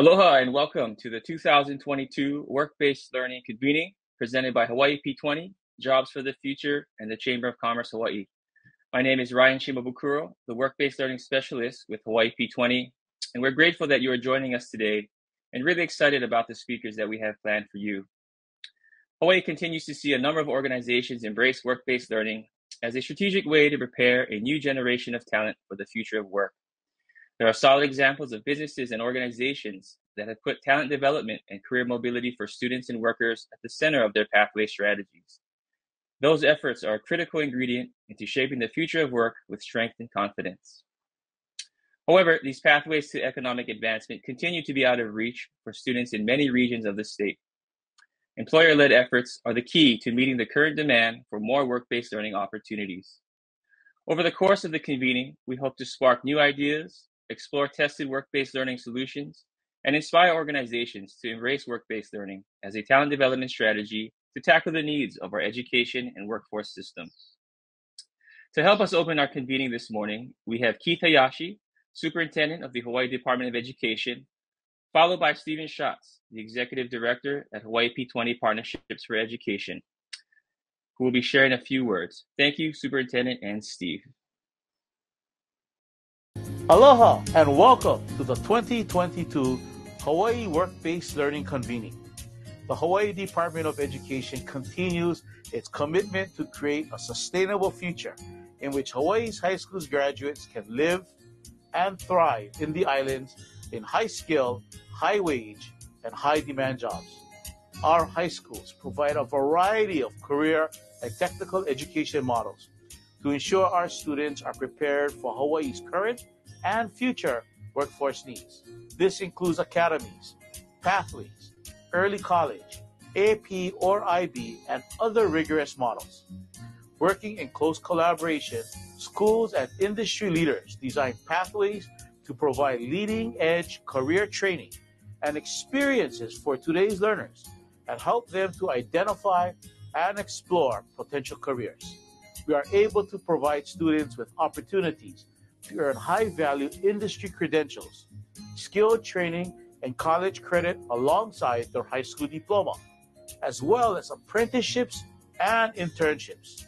Aloha and welcome to the 2022 Work-Based Learning Convening presented by Hawaii P20, Jobs for the Future, and the Chamber of Commerce Hawaii. My name is Ryan Shimabukuro, the Work-Based Learning Specialist with Hawaii P20, and we're grateful that you are joining us today and really excited about the speakers that we have planned for you. Hawaii continues to see a number of organizations embrace work-based learning as a strategic way to prepare a new generation of talent for the future of work. There are solid examples of businesses and organizations that have put talent development and career mobility for students and workers at the center of their pathway strategies. Those efforts are a critical ingredient into shaping the future of work with strength and confidence. However, these pathways to economic advancement continue to be out of reach for students in many regions of the state. Employer-led efforts are the key to meeting the current demand for more work-based learning opportunities. Over the course of the convening, we hope to spark new ideas, explore tested work-based learning solutions, and inspire organizations to embrace work-based learning as a talent development strategy to tackle the needs of our education and workforce systems. To help us open our convening this morning, we have Keith Hayashi, Superintendent of the Hawaii Department of Education, followed by Stephen Schatz, the Executive Director at Hawaii P20 Partnerships for Education, who will be sharing a few words. Thank you, Superintendent and Steve. Aloha and welcome to the 2022 Hawaii Work-Based Learning Convening. The Hawaii Department of Education continues its commitment to create a sustainable future in which Hawaii's high school graduates can live and thrive in the islands in high-skill, high-wage, and high-demand jobs. Our high schools provide a variety of career and technical education models to ensure our students are prepared for Hawaii's current and future workforce needs. This includes academies, pathways, early college, AP or IB, and other rigorous models. Working in close collaboration, schools and industry leaders design pathways to provide leading-edge career training and experiences for today's learners and help them to identify and explore potential careers. We are able to provide students with opportunities to earn high-value industry credentials, skill training, and college credit alongside their high school diploma, as well as apprenticeships and internships.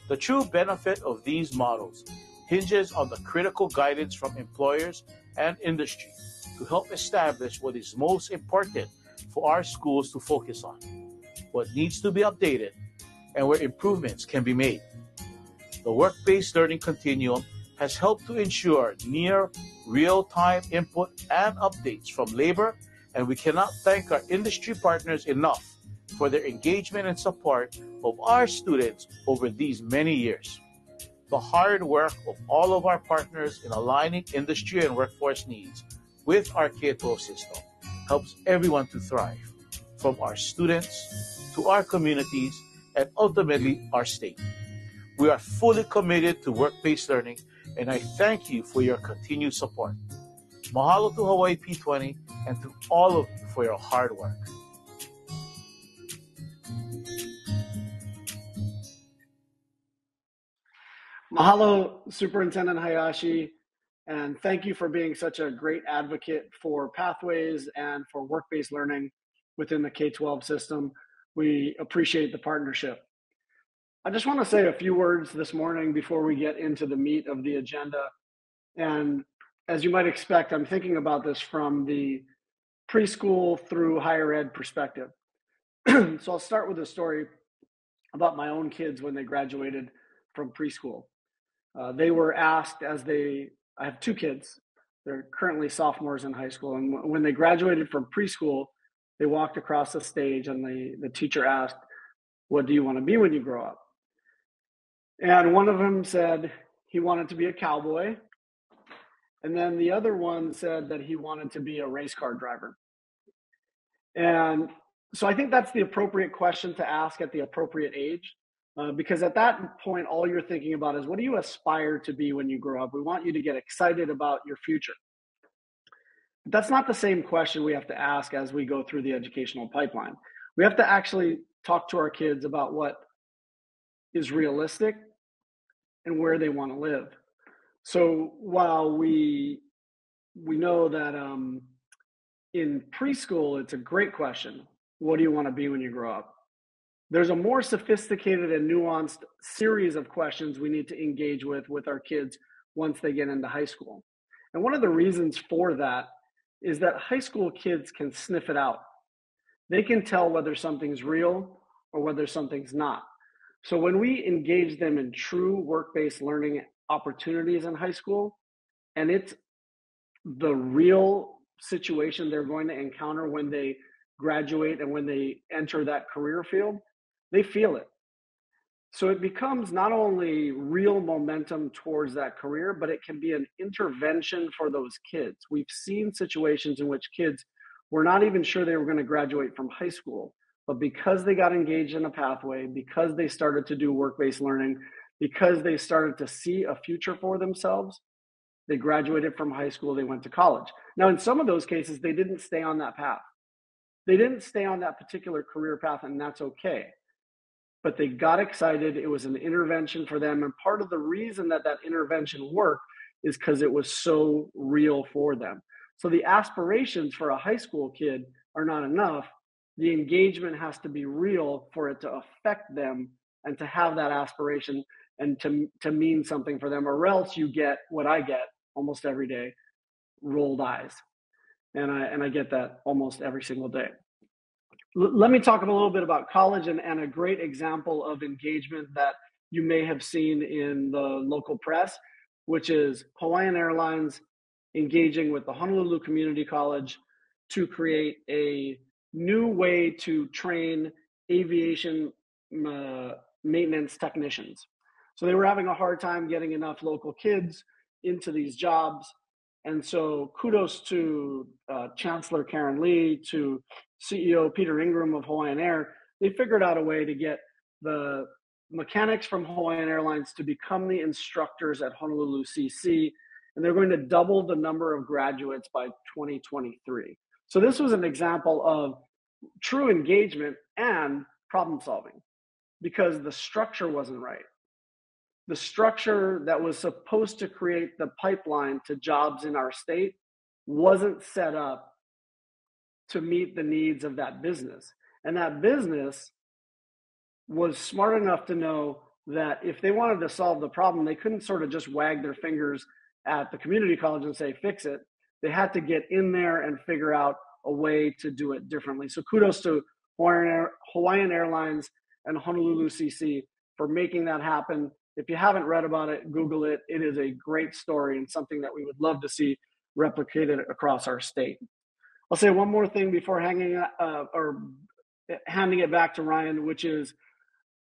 The true benefit of these models hinges on the critical guidance from employers and industry to help establish what is most important for our schools to focus on, what needs to be updated, and where improvements can be made. The work-based learning continuum has helped to ensure near real-time input and updates from labor, and we cannot thank our industry partners enough for their engagement and support of our students over these many years. The hard work of all of our partners in aligning industry and workforce needs with our K-12 system helps everyone to thrive, from our students to our communities and ultimately our state. We are fully committed to work-based learning, and I thank you for your continued support. Mahalo to Hawaii P20 and to all of you for your hard work. Mahalo, Superintendent Hayashi, and thank you for being such a great advocate for pathways and for work-based learning within the K-12 system. We appreciate the partnership. I just want to say a few words this morning before we get into the meat of the agenda. And as you might expect, I'm thinking about this from the preschool through higher ed perspective. So I'll start with a story about my own kids when they graduated from preschool. They were asked I have two kids, they're currently sophomores in high school, and when they graduated from preschool, they walked across the stage and the teacher asked, "What do you want to be when you grow up?" And one of them said he wanted to be a cowboy, and then the other one said that he wanted to be a race car driver. And so I think that's the appropriate question to ask at the appropriate age. Because at that point, all you're thinking about is, what do you aspire to be when you grow up? We want you to get excited about your future. But that's not the same question we have to ask as we go through the educational pipeline. We have to actually talk to our kids about what is realistic and where they want to live. So while we know that in preschool, it's a great question. What do you want to be when you grow up? There's a more sophisticated and nuanced series of questions we need to engage with our kids once they get into high school. And one of the reasons for that is that high school kids can sniff it out. They can tell whether something's real or whether something's not. So when we engage them in true work-based learning opportunities in high school, and it's the real situation they're going to encounter when they graduate and when they enter that career field, they feel it. So it becomes not only real momentum towards that career, but it can be an intervention for those kids. We've seen situations in which kids were not even sure they were going to graduate from high school, but because they got engaged in a pathway, because they started to do work-based learning, because they started to see a future for themselves, they graduated from high school, they went to college. Now, in some of those cases, they didn't stay on that path. They didn't stay on that particular career path, and that's okay. But they got excited. It was an intervention for them. And part of the reason that that intervention worked is because it was so real for them. So the aspirations for a high school kid are not enough. The engagement has to be real for it to affect them and to have that aspiration and to mean something for them, or else you get what I get almost every day, rolled eyes. And I get that almost every single day. Let me talk a little bit about college and a great example of engagement that you may have seen in the local press, which is Hawaiian Airlines engaging with the Honolulu Community College to create a new way to train aviation maintenance technicians. So they were having a hard time getting enough local kids into these jobs. And so kudos to Chancellor Karen Lee, to CEO Peter Ingram of Hawaiian Air. They figured out a way to get the mechanics from Hawaiian Airlines to become the instructors at Honolulu CC, and they're going to double the number of graduates by 2023. So this was an example of true engagement and problem solving, because the structure wasn't right. The structure that was supposed to create the pipeline to jobs in our state wasn't set up to meet the needs of that business. And that business was smart enough to know that if they wanted to solve the problem, they couldn't sort of just wag their fingers at the community college and say, fix it. They had to get in there and figure out a way to do it differently. So kudos to Hawaiian Airlines and Honolulu CC for making that happen. If you haven't read about it, Google it. It is a great story and something that we would love to see replicated across our state. I'll say one more thing before handing it back to Ryan, which is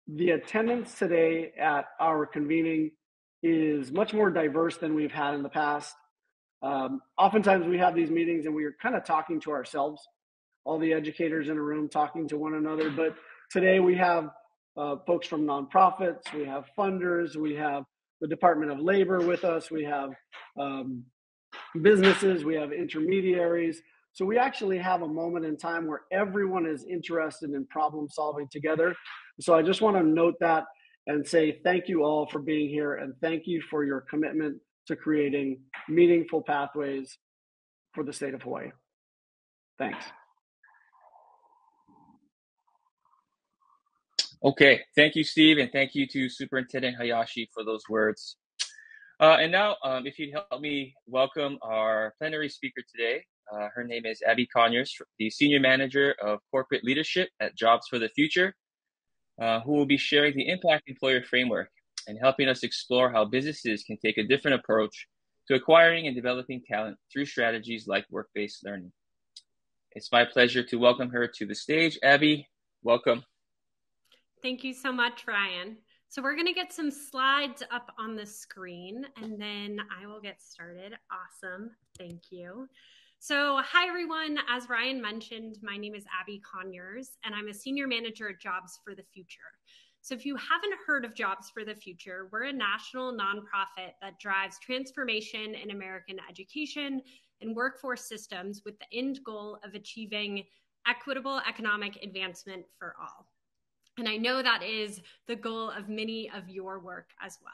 the attendance today at our convening is much more diverse than we've had in the past. Oftentimes we have these meetings and we are kind of talking to ourselves, all the educators in a room talking to one another. But today we have folks from nonprofits, we have funders, we have the Department of Labor with us, we have businesses, we have intermediaries. So we actually have a moment in time where everyone is interested in problem solving together. So I just want to note that and say thank you all for being here, and thank you for your commitment to creating meaningful pathways for the state of Hawaii. Thanks. Okay, thank you, Steve, and thank you to Superintendent Hayashi for those words. And now, if you'd help me welcome our plenary speaker today. Her name is Abby Conyers, the Senior Manager of Corporate Leadership at Jobs for the Future, who will be sharing the Impact Employer Framework and helping us explore how businesses can take a different approach to acquiring and developing talent through strategies like work-based learning. It's my pleasure to welcome her to the stage. Abby, welcome. Thank you so much, Ryan. So we're going to get some slides up on the screen, and then I will get started. Awesome. Thank you. So hi, everyone. As Ryan mentioned, my name is Abby Conyers, and I'm a Senior Manager at Jobs for the Future. So if you haven't heard of Jobs for the Future, we're a national nonprofit that drives transformation in American education and workforce systems with the end goal of achieving equitable economic advancement for all. And I know that is the goal of many of your work as well.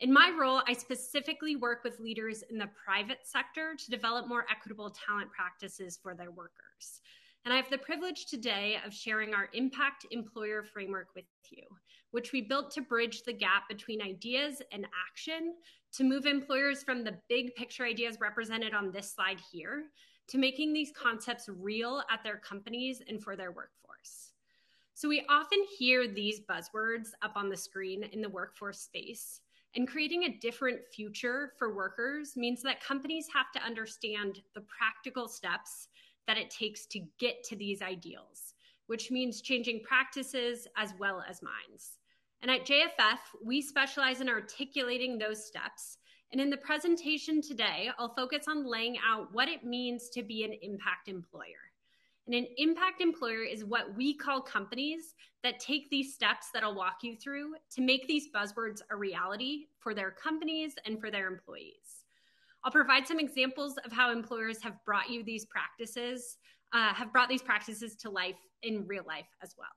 In my role, I specifically work with leaders in the private sector to develop more equitable talent practices for their workers. And I have the privilege today of sharing our Impact Employer Framework with you, which we built to bridge the gap between ideas and action to move employers from the big picture ideas represented on this slide here to making these concepts real at their companies and for their workforce. So we often hear these buzzwords up on the screen in the workforce space, and creating a different future for workers means that companies have to understand the practical steps that it takes to get to these ideals, which means changing practices as well as minds. And at JFF, we specialize in articulating those steps. And in the presentation today, I'll focus on laying out what it means to be an impact employer. And an impact employer is what we call companies that take these steps that I'll walk you through to make these buzzwords a reality for their companies and for their employees. I'll provide some examples of how employers have brought these practices to life in real life as well.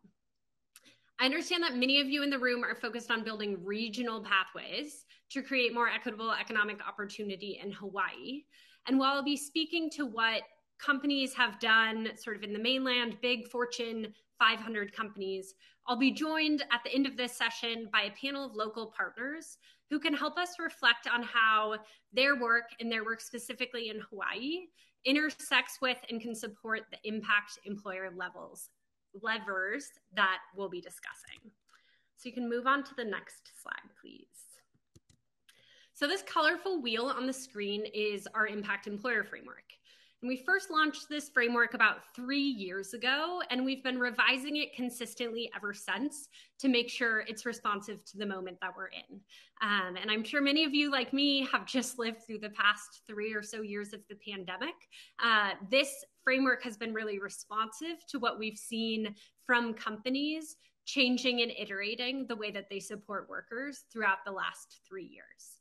I understand that many of you in the room are focused on building regional pathways to create more equitable economic opportunity in Hawaii. And while I'll be speaking to what companies have done sort of in the mainland, big Fortune 500 companies, I'll be joined at the end of this session by a panel of local partners who can help us reflect on how their work, and their work specifically in Hawaii, intersects with and can support the impact employer levers that we'll be discussing. So you can move on to the next slide, please. So this colorful wheel on the screen is our Impact Employer Framework. And we first launched this framework about 3 years ago, and we've been revising it consistently ever since to make sure it's responsive to the moment that we're in. And I'm sure many of you, like me, have just lived through the past 3 or so years of the pandemic. This framework has been really responsive to what we've seen from companies changing and iterating the way that they support workers throughout the last 3 years.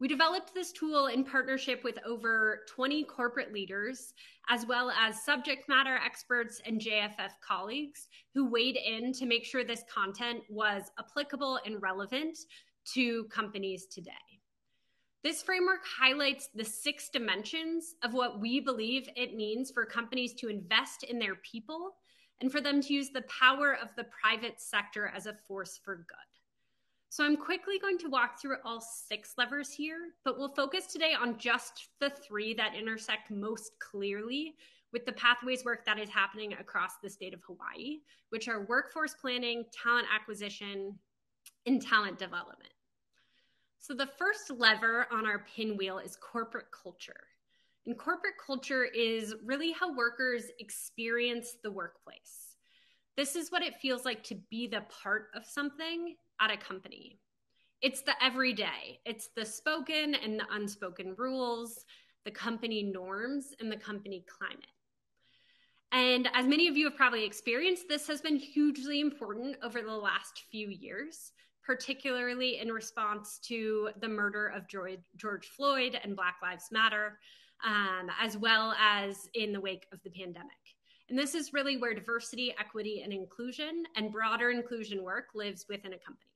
We developed this tool in partnership with over 20 corporate leaders, as well as subject matter experts and JFF colleagues who weighed in to make sure this content was applicable and relevant to companies today. This framework highlights the 6 dimensions of what we believe it means for companies to invest in their people and for them to use the power of the private sector as a force for good. So I'm quickly going to walk through all 6 levers here, but we'll focus today on just the 3 that intersect most clearly with the pathways work that is happening across the state of Hawaii, which are workforce planning, talent acquisition, and talent development. So the first lever on our pinwheel is corporate culture. And corporate culture is really how workers experience the workplace. This is what it feels like to be the part of something at a company. It's the everyday. It's the spoken and the unspoken rules, the company norms, and the company climate. And as many of you have probably experienced, this has been hugely important over the last few years, particularly in response to the murder of George Floyd and Black Lives Matter, as well as in the wake of the pandemic. And this is really where diversity, equity, and inclusion and broader inclusion work lives within a company.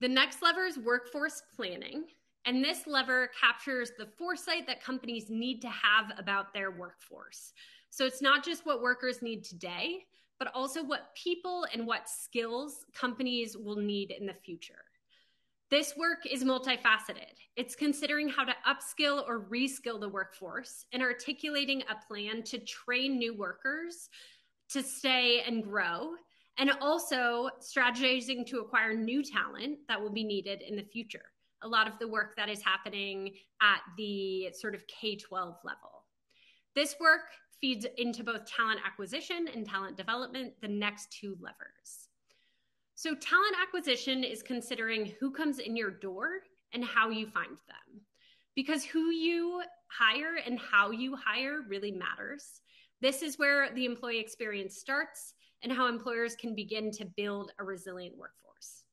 The next lever is workforce planning. And this lever captures the foresight that companies need to have about their workforce. So it's not just what workers need today, but also what people and what skills companies will need in the future. This work is multifaceted. It's considering how to upskill or reskill the workforce and articulating a plan to train new workers to stay and grow, and also strategizing to acquire new talent that will be needed in the future. A lot of the work that is happening at the sort of K-12 level. This work feeds into both talent acquisition and talent development, the next 2 levers. So talent acquisition is considering who comes in your door and how you find them. Because who you hire and how you hire really matters. This is where the employee experience starts and how employers can begin to build a resilient workforce.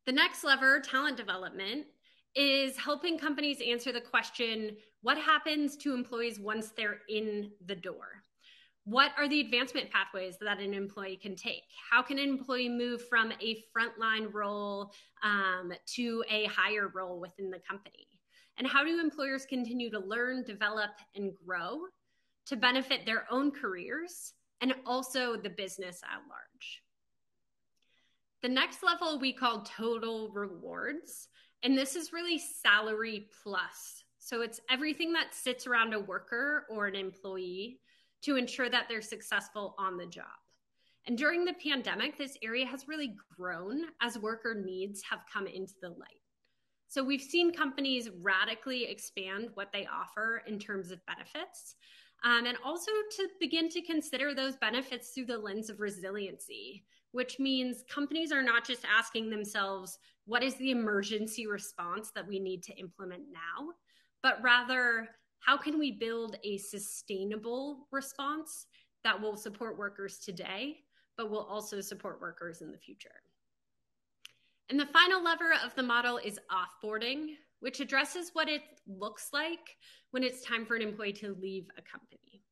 The next lever, talent development, is helping companies answer the question, what happens to employees once they're in the door? What are the advancement pathways that an employee can take? How can an employee move from a frontline role to a higher role within the company? And how do employers continue to learn, develop, and grow to benefit their own careers and also the business at large? The next level we call total rewards, and this is really salary plus. So it's everything that sits around a worker or an employee to ensure that they're successful on the job. And during the pandemic, this area has really grown as worker needs have come into the light. So we've seen companies radically expand what they offer in terms of benefits, and also to begin to consider those benefits through the lens of resiliency, which means companies are not just asking themselves, what is the emergency response that we need to implement now, but rather, how can we build a sustainable response that will support workers today, but will also support workers in the future? And the final lever of the model is offboarding, which addresses what it looks like when it's time for an employee to leave a company.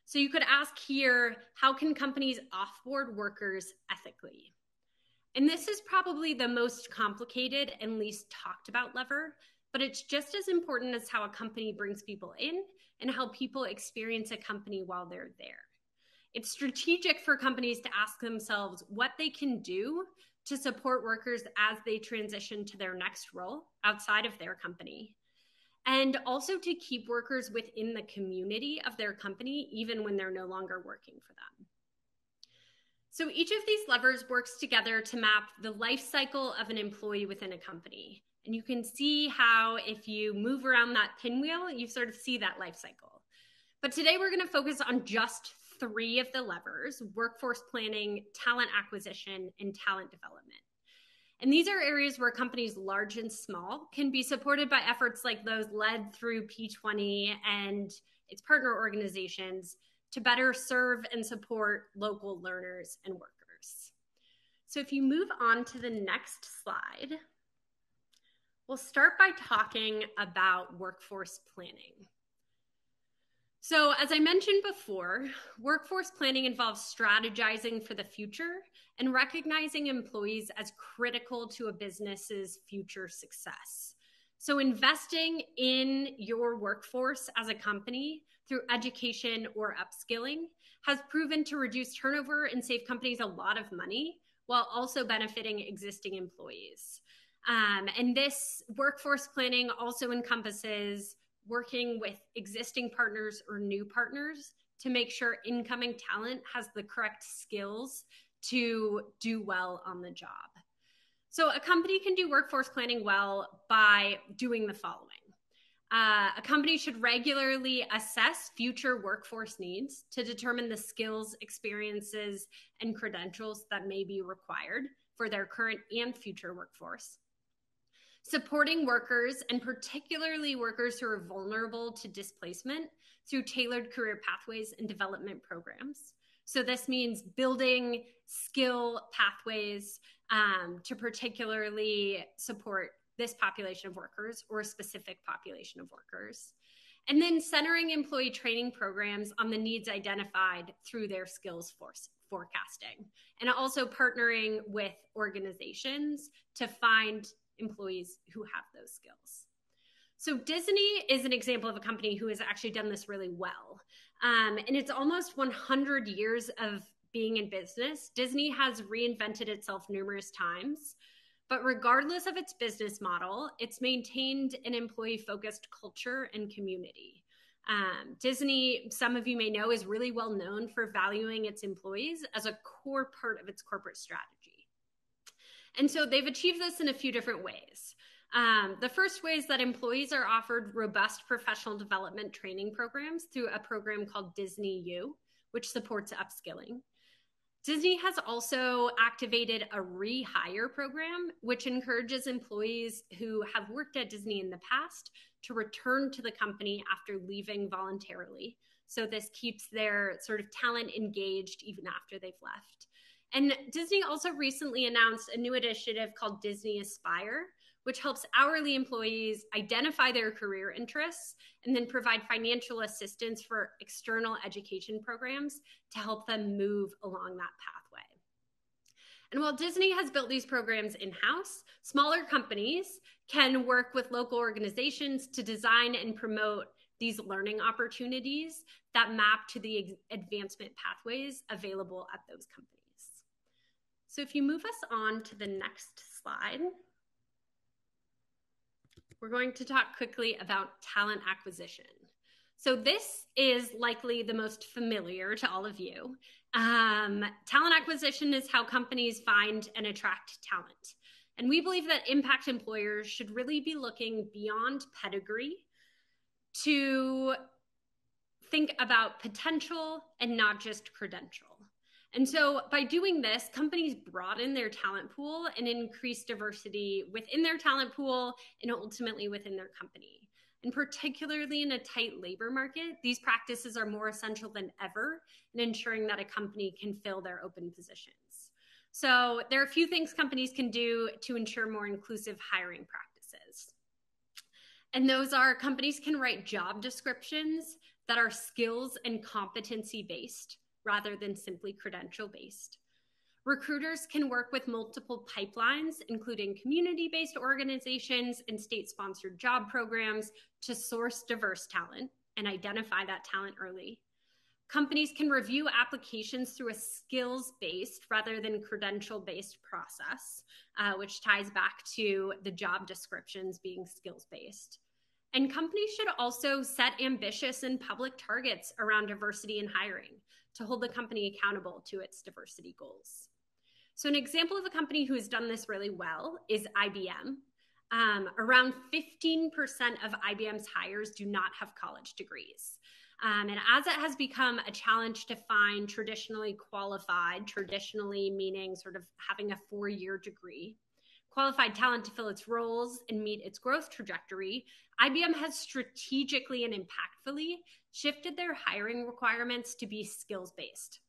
So you could ask here, how can companies offboard workers ethically? And this is probably the most complicated and least talked about lever, but it's just as important as how a company brings people in and how people experience a company while they're there. It's strategic for companies to ask themselves what they can do to support workers as they transition to their next role outside of their company, and also to keep workers within the community of their company, even when they're no longer working for them. So each of these levers works together to map the life cycle of an employee within a company. And you can see how if you move around that pinwheel, you sort of see that life cycle. But today we're going to focus on just 3 of the levers: workforce planning, talent acquisition, and talent development. And these are areas where companies large and small can be supported by efforts like those led through P20 and its partner organizations to better serve and support local learners and workers. So if you move on to the next slide, we'll start by talking about workforce planning. So as I mentioned before, workforce planning involves strategizing for the future and recognizing employees as critical to a business's future success. So investing in your workforce as a company through education or upskilling has proven to reduce turnover and save companies a lot of money while also benefiting existing employees. And this workforce planning also encompasses working with existing partners or new partners to make sure incoming talent has the correct skills to do well on the job. So a company can do workforce planning well by doing the following. A company should regularly assess future workforce needs to determine the skills, experiences, and credentials that may be required for their current and future workforce. Supporting workers, and particularly workers who are vulnerable to displacement, through tailored career pathways and development programs. So this means building skill pathways to particularly support this population of workers or a specific population of workers. And then centering employee training programs on the needs identified through their skills forecasting. And also partnering with organizations to find employees who have those skills. So Disney is an example of a company who has actually done this really well. And it's almost 100 years of being in business. Disney has reinvented itself numerous times, but regardless of its business model, it's maintained an employee-focused culture and community. Disney, some of you may know, is really well known for valuing its employees as a core part of its corporate strategy. And so they've achieved this in a few different ways. The first way is that employees are offered robust professional development training programs through a program called Disney U, which supports upskilling. Disney has also activated a rehire program, which encourages employees who have worked at Disney in the past to return to the company after leaving voluntarily. So this keeps their sort of talent engaged even after they've left. And Disney also recently announced a new initiative called Disney Aspire, which helps hourly employees identify their career interests and then provide financial assistance for external education programs to help them move along that pathway. And while Disney has built these programs in-house, smaller companies can work with local organizations to design and promote these learning opportunities that map to the advancement pathways available at those companies. So if you move us on to the next slide, we're going to talk quickly about talent acquisition. So this is likely the most familiar to all of you. Talent acquisition is how companies find and attract talent. And we believe that impact employers should really be looking beyond pedigree to think about potential and not just credential. And so by doing this, companies broaden their talent pool and increase diversity within their talent pool and ultimately within their company. And particularly in a tight labor market, these practices are more essential than ever in ensuring that a company can fill their open positions. So there are a few things companies can do to ensure more inclusive hiring practices. And those are, companies can write job descriptions that are skills and competency based rather than simply credential based. Recruiters can work with multiple pipelines, including community-based organizations and state-sponsored job programs, to source diverse talent and identify that talent early. Companies can review applications through a skills-based rather than credential-based process, which ties back to the job descriptions being skills-based. And companies should also set ambitious and public targets around diversity in hiring to hold the company accountable to its diversity goals. So an example of a company who has done this really well is IBM. Around 15% of IBM's hires do not have college degrees. And as it has become a challenge to find traditionally qualified, traditionally meaning sort of having a 4-year degree, qualified talent to fill its roles and meet its growth trajectory, IBM has strategically and impactfully shifted their hiring requirements to be skills-based.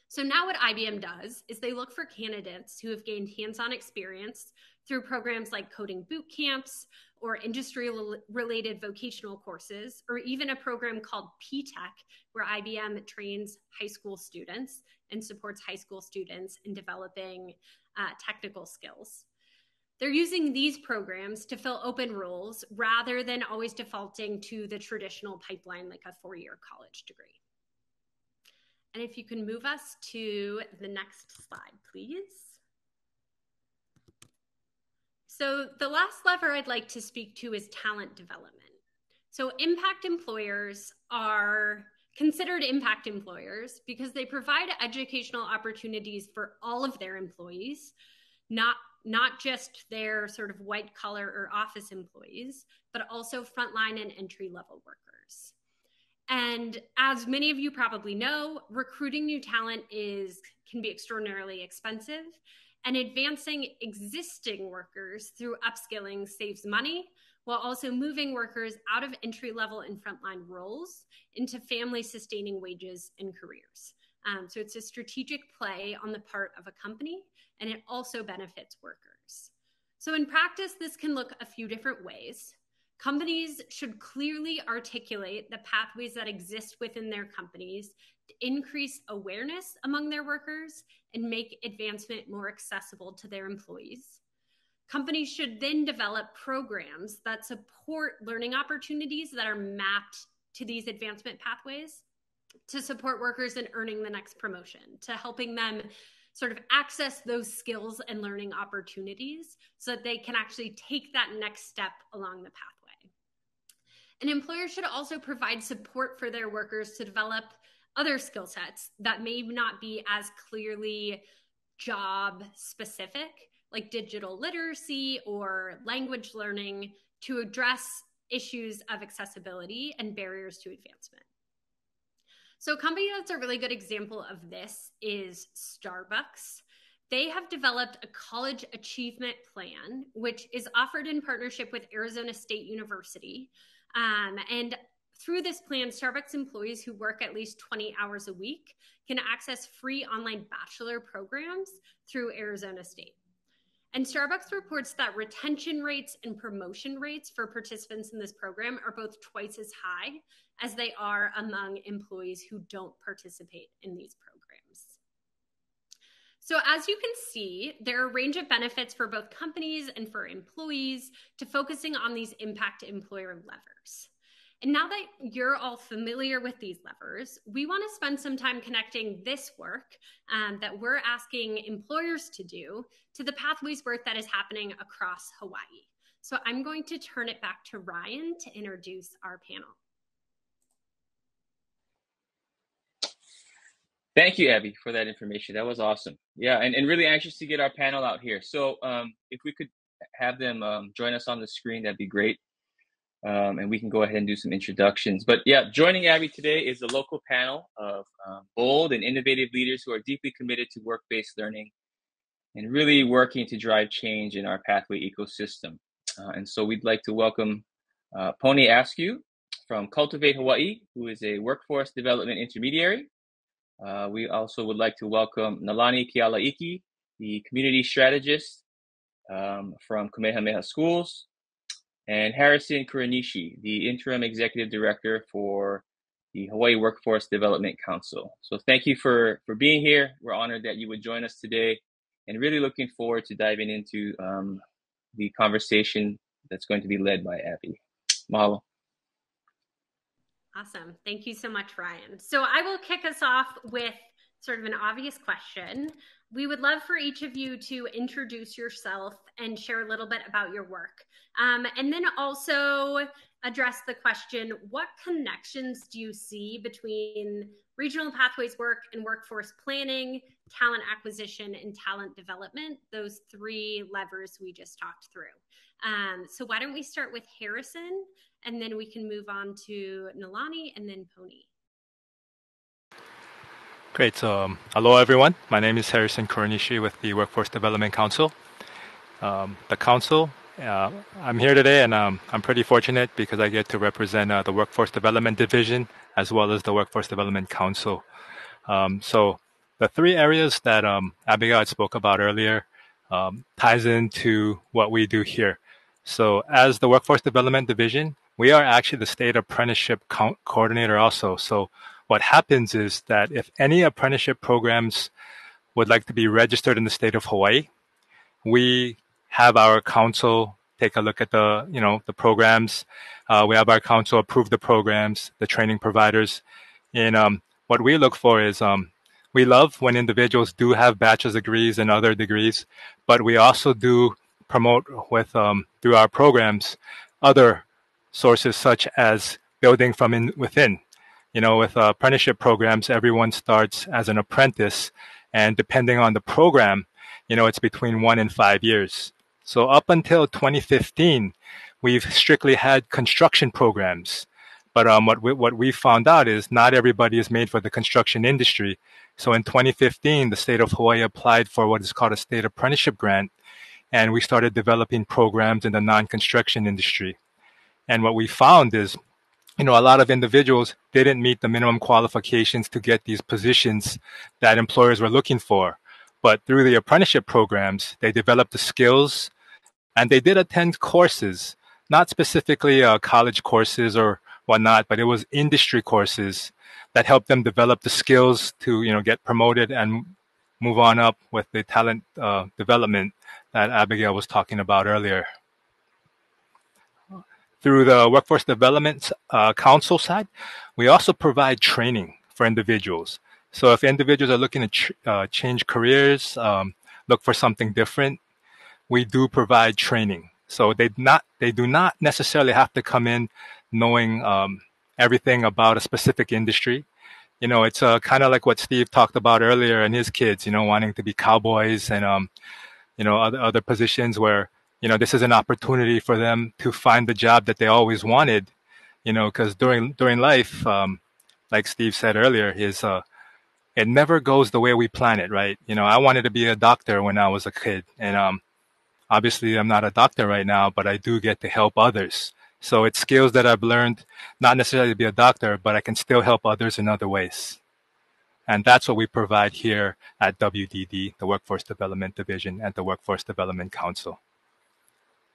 So now what IBM does is they look for candidates who have gained hands-on experience through programs like coding boot camps or industry-related vocational courses, or even a program called P-Tech, where IBM trains high school students and supports high school students in developing technical skills. They're using these programs to fill open roles rather than always defaulting to the traditional pipeline like a 4-year college degree. And if you can move us to the next slide, please. So the last lever I'd like to speak to is talent development. So impact employers are considered impact employers because they provide educational opportunities for all of their employees, not just their sort of white collar or office employees, but also frontline and entry-level workers. And as many of you probably know, recruiting new talent can be extraordinarily expensive, and advancing existing workers through upskilling saves money, while also moving workers out of entry-level and frontline roles into family-sustaining wages and careers. So it's a strategic play on the part of a company, and it also benefits workers. So in practice, this can look a few different ways. Companies should clearly articulate the pathways that exist within their companies to increase awareness among their workers and make advancement more accessible to their employees. Companies should then develop programs that support learning opportunities that are mapped to these advancement pathways to support workers in earning the next promotion, to helping them sort of access those skills and learning opportunities so that they can actually take that next step along the pathway. And employers should also provide support for their workers to develop other skill sets that may not be as clearly job specific, like digital literacy or language learning, to address issues of accessibility and barriers to advancement. So a company that's a really good example of this is Starbucks. They have developed a college achievement plan, which is offered in partnership with Arizona State University. And through this plan, Starbucks employees who work at least 20 hours a week can access free online bachelor programs through Arizona State. And Starbucks reports that retention rates and promotion rates for participants in this program are both twice as high as they are among employees who don't participate in these programs. So as you can see, there are a range of benefits for both companies and for employees to focusing on these impact employer levers. And now that you're all familiar with these levers, we want to spend some time connecting this work that we're asking employers to do to the pathways work that is happening across Hawaii. So I'm going to turn it back to Ryan to introduce our panel. Thank you, Abby, for that information. That was awesome. Yeah, and really anxious to get our panel out here. So if we could have them join us on the screen, that'd be great. And we can go ahead and do some introductions. But yeah, joining Abby today is a local panel of bold and innovative leaders who are deeply committed to work-based learning and really working to drive change in our pathway ecosystem. And so we'd like to welcome Poni Askew from Cultivate Hawaii, who is a workforce development intermediary. We also would like to welcome Nalani Kealaiki, the community strategist from Kamehameha Schools, and Harrison Kuranishi, the interim executive director for the Hawaii Workforce Development Council. So thank you for being here. We're honored that you would join us today and really looking forward to diving into the conversation that's going to be led by Abby. Mahalo. Awesome. Thank you so much, Ryan. So I will kick us off with sort of an obvious question. We would love for each of you to introduce yourself and share a little bit about your work. And then also address the question, what connections do you see between regional pathways work and workforce planning, talent acquisition, and talent development, those three levers we just talked through? So why don't we start with Harrison, and then we can move on to Nalani and then Poni. Great. So, hello, everyone. My name is Harrison Kuranishi with the Workforce Development Council. The council, I'm here today, and I'm pretty fortunate because I get to represent the Workforce Development Division as well as the Workforce Development Council. So the three areas that Abigail spoke about earlier ties into what we do here. So as the Workforce Development Division, we are actually the state apprenticeship coordinator also. So what happens is that if any apprenticeship programs would like to be registered in the state of Hawaii, we have our council take a look at the programs. We have our council approve the programs, the training providers. And what we look for is we love when individuals do have bachelor's degrees and other degrees, but we also do promote with through our programs other sources such as building from within. With apprenticeship programs, everyone starts as an apprentice, and depending on the program, it's between 1 and 5 years. So up until 2015, we've strictly had construction programs. But what we found out is not everybody is made for the construction industry. So in 2015, the state of Hawaii applied for what is called a state apprenticeship grant, and we started developing programs in the non-construction industry. And what we found is a lot of individuals didn't meet the minimum qualifications to get these positions that employers were looking for. But through the apprenticeship programs, they developed the skills, and they did attend courses, not specifically college courses or whatnot, but it was industry courses that helped them develop the skills to, get promoted and move on up with the talent development that Abigail was talking about earlier. Through the Workforce Development Council side, we also provide training for individuals. So if individuals are looking to change careers, look for something different, we do provide training. So they do not necessarily have to come in knowing everything about a specific industry. It's kind of like what Steve talked about earlier and his kids, wanting to be cowboys and, other positions where this is an opportunity for them to find the job that they always wanted, because during life, like Steve said earlier, it never goes the way we plan it, right? I wanted to be a doctor when I was a kid, and obviously I'm not a doctor right now, but I do get to help others. So it's skills that I've learned, not necessarily to be a doctor, but I can still help others in other ways. And that's what we provide here at WDD, the Workforce Development Division and the Workforce Development Council.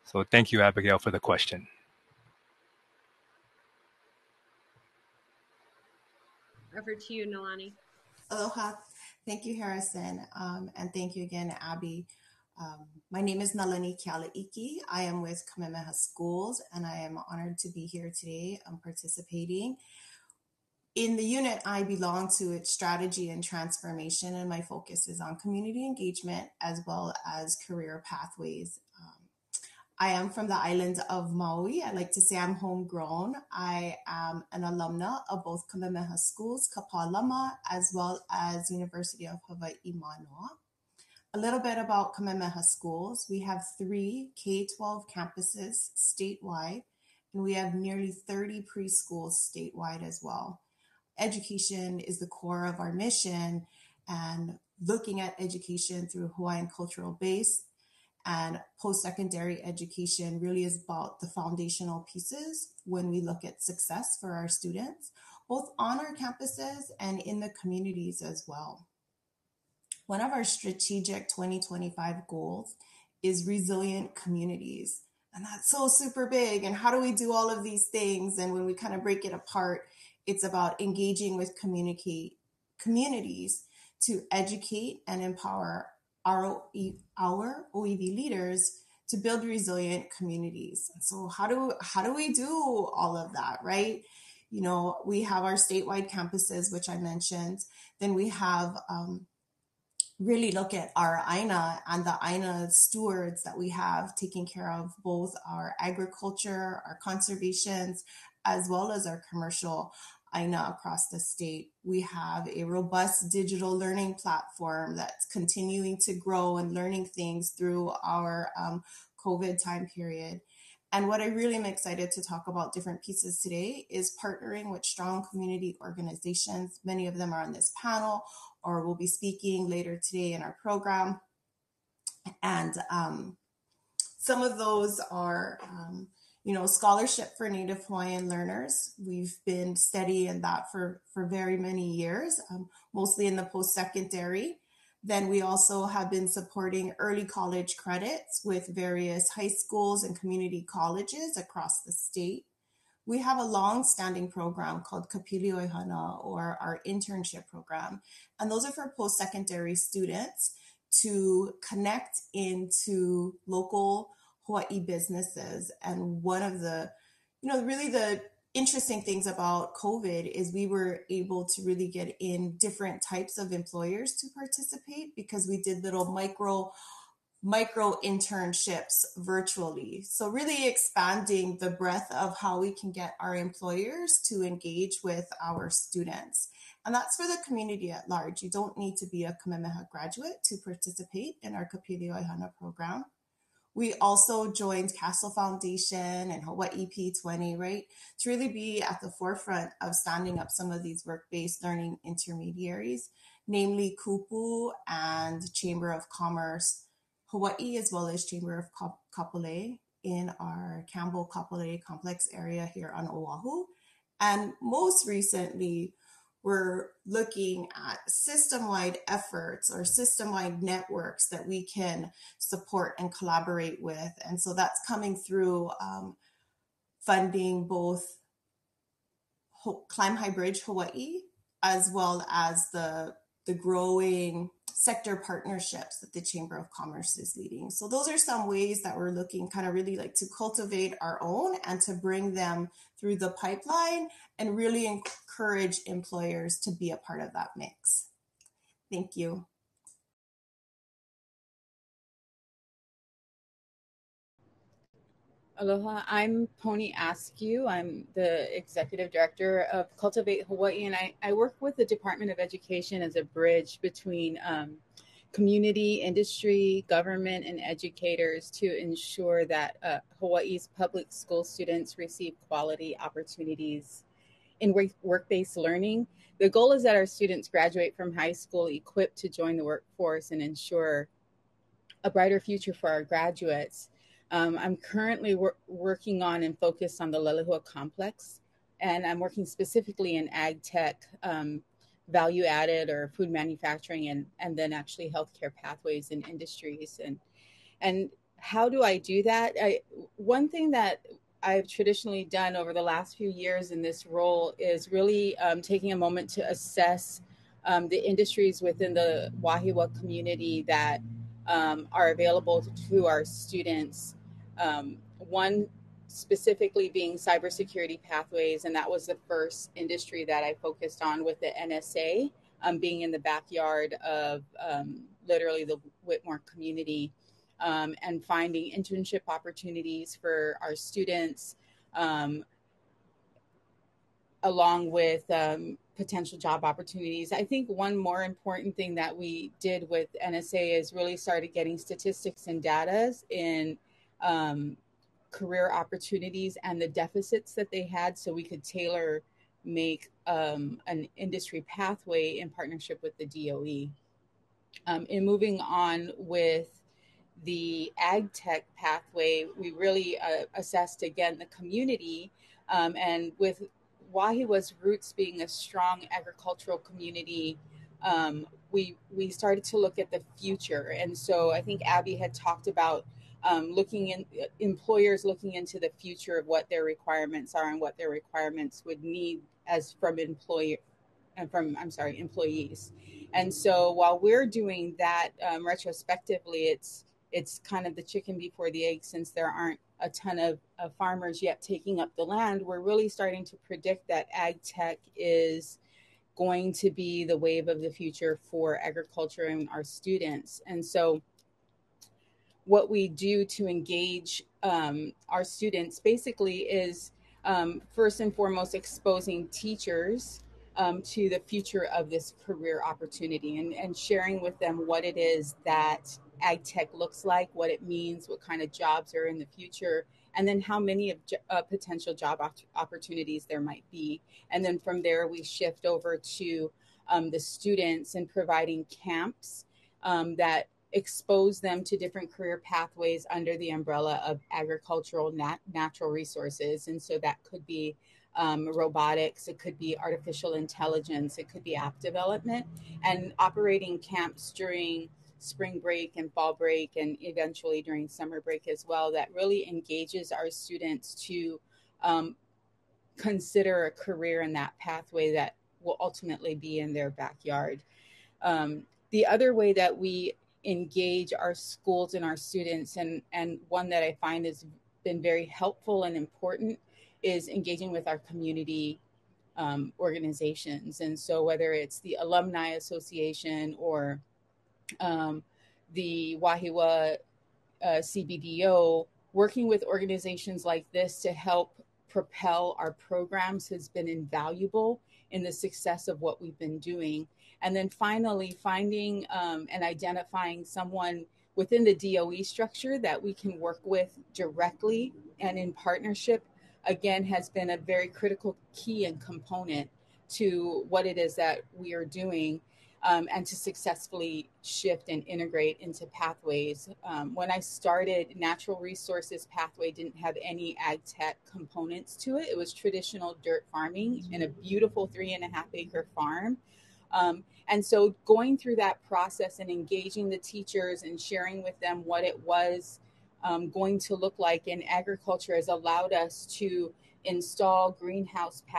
So thank you, Abigail, for the question. Over to you, Nalani. Aloha. Thank you, Harrison. And thank you again, Abby. My name is Nalani Kealaiki. I am with Kamehameha Schools, and I am honored to be here today participating. In the unit I belong to, it's strategy and transformation, and my focus is on community engagement as well as career pathways. I am from the island of Maui. I like to say I'm homegrown. I am an alumna of both Kamehameha Schools, Kapalama, as well as University of Hawaiʻi Manoa. A little bit about Kamehameha Schools. We have 3 K-12 campuses statewide, and we have nearly 30 preschools statewide as well. Education is the core of our mission, and looking at education through Hawaiian cultural base and post-secondary education really is about the foundational pieces when we look at success for our students, both on our campuses and in the communities as well. One of our strategic 2025 goals is resilient communities. And that's so super big. And how do we do all of these things? And when we kind of break it apart, it's about engaging with communities to educate and empower our OEV leaders to build resilient communities. So how do we do all of that, right? You know, we have our statewide campuses, which I mentioned. Then we have really look at our AINA and the AINA stewards that we have taking care of both our agriculture, our conservations, as well as our commercial AINA across the state. We have a robust digital learning platform that's continuing to grow and learning things through our COVID time period. And what I really am excited to talk about different pieces today is partnering with strong community organizations. Many of them are on this panel or will be speaking later today in our program. And some of those are scholarship for Native Hawaiian learners. We've been steady in that for very many years, mostly in the post-secondary. Then we also have been supporting early college credits with various high schools and community colleges across the state. We have a long-standing program called Kapili Oihana, or our internship program. And those are for post-secondary students to connect into local Hawaii businesses. And one of the, really the interesting things about COVID is we were able to really get in different types of employers to participate because we did little micro internships virtually. So really expanding the breadth of how we can get our employers to engage with our students. And that's for the community at large. You don't need to be a Kamehameha graduate to participate in our Kapili Oihana program. We also joined Castle Foundation and Hawaii P20, right, to really be at the forefront of standing up some of these work-based learning intermediaries, namely Kupu and Chamber of Commerce Hawaii, as well as Chamber of Kapolei in our Campbell Kapolei complex area here on Oahu. And most recently, we're looking at system-wide efforts or system-wide networks that we can support and collaborate with. And so that's coming through funding both Climb High Bridge Hawaii, as well as the growing sector partnerships that the Chamber of Commerce is leading. So those are some ways that we're looking kind of really like to cultivate our own and to bring them through the pipeline and really encourage employers to be a part of that mix. Thank you. Aloha, I'm Poni Askew. I'm the Executive Director of Cultivate Hawaii, and I work with the Department of Education as a bridge between community, industry, government, and educators to ensure that Hawaii's public school students receive quality opportunities in work-based learning. The goal is that our students graduate from high school equipped to join the workforce and ensure a brighter future for our graduates. I'm currently working on and focused on the Lelehua complex, and I'm working specifically in ag tech, value added or food manufacturing, and then actually healthcare pathways and industries. And how do I do that? One thing that I've traditionally done over the last few years in this role is really taking a moment to assess the industries within the Wahiwa community that are available to our students. One specifically being cybersecurity pathways, and that was the first industry that I focused on with the NSA, being in the backyard of literally the Whitmore community. And finding internship opportunities for our students, along with potential job opportunities. I think one more important thing that we did with NSA is really started getting statistics and data in career opportunities and the deficits that they had, so we could tailor make an industry pathway in partnership with the DOE. In moving on with the ag tech pathway, we really assessed again the community, and with Wahiwa's roots being a strong agricultural community, we started to look at the future. And so I think Abby had talked about employers looking into the future of what their requirements are and what their requirements would need as from employees. And so while we're doing that retrospectively, it's kind of the chicken before the egg, since there aren't a ton of farmers yet taking up the land. We're really starting to predict that ag tech is going to be the wave of the future for agriculture and our students. And so what we do to engage our students basically is first and foremost exposing teachers to the future of this career opportunity, and sharing with them what it is that ag tech looks like, what it means, what kind of jobs are in the future, and then how many potential job opportunities there might be. And then from there, we shift over to the students and providing camps that expose them to different career pathways under the umbrella of agricultural natural resources. And so that could be robotics, it could be artificial intelligence, it could be app development, and operating camps during spring break and fall break, and eventually during summer break as well, that really engages our students to consider a career in that pathway that will ultimately be in their backyard. The other way that we engage our schools and our students, and one that I find has been very helpful and important, is engaging with our community organizations. And so whether it's the Alumni Association or the Wahiwa CBDO, working with organizations like this to help propel our programs has been invaluable in the success of what we've been doing. And then finally, finding and identifying someone within the DOE structure that we can work with directly and in partnership, again, has been a very critical key and component to what it is that we are doing, and to successfully shift and integrate into pathways. When I started, natural resources pathway didn't have any ag tech components to it. It was traditional dirt farming in a beautiful 3.5-acre farm. And so going through that process and engaging the teachers and sharing with them what it was going to look like in agriculture has allowed us to install greenhouses.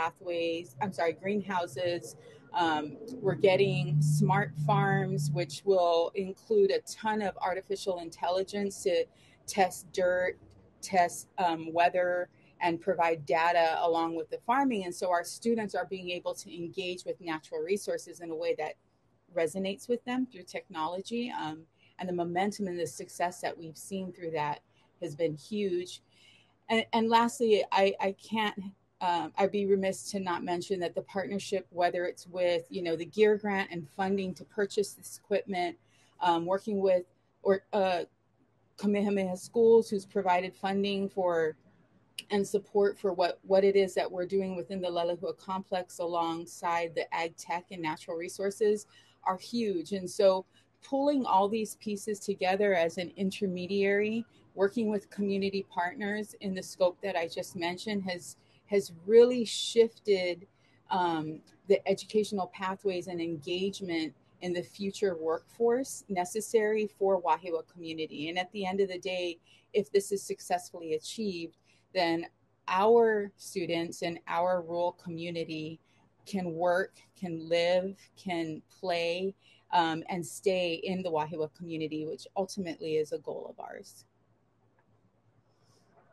We're getting smart farms, which will include a ton of artificial intelligence to test dirt, test weather, and provide data along with the farming. And so our students are being able to engage with natural resources in a way that resonates with them through technology. And the momentum and the success that we've seen through that has been huge. And lastly, I can't, I'd be remiss to not mention that the partnership, whether it's with, the gear grant and funding to purchase this equipment, working with Kamehameha Schools, who's provided funding for and support for what it is that we're doing within the Lelehua complex alongside the ag tech and natural resources, are huge. And so pulling all these pieces together as an intermediary, working with community partners in the scope that I just mentioned, has really shifted the educational pathways and engagement in the future workforce necessary for Wahiawa community. And at the end of the day, if this is successfully achieved, then our students and our rural community can work, can live, can play, and stay in the Wahiawa community, which ultimately is a goal of ours.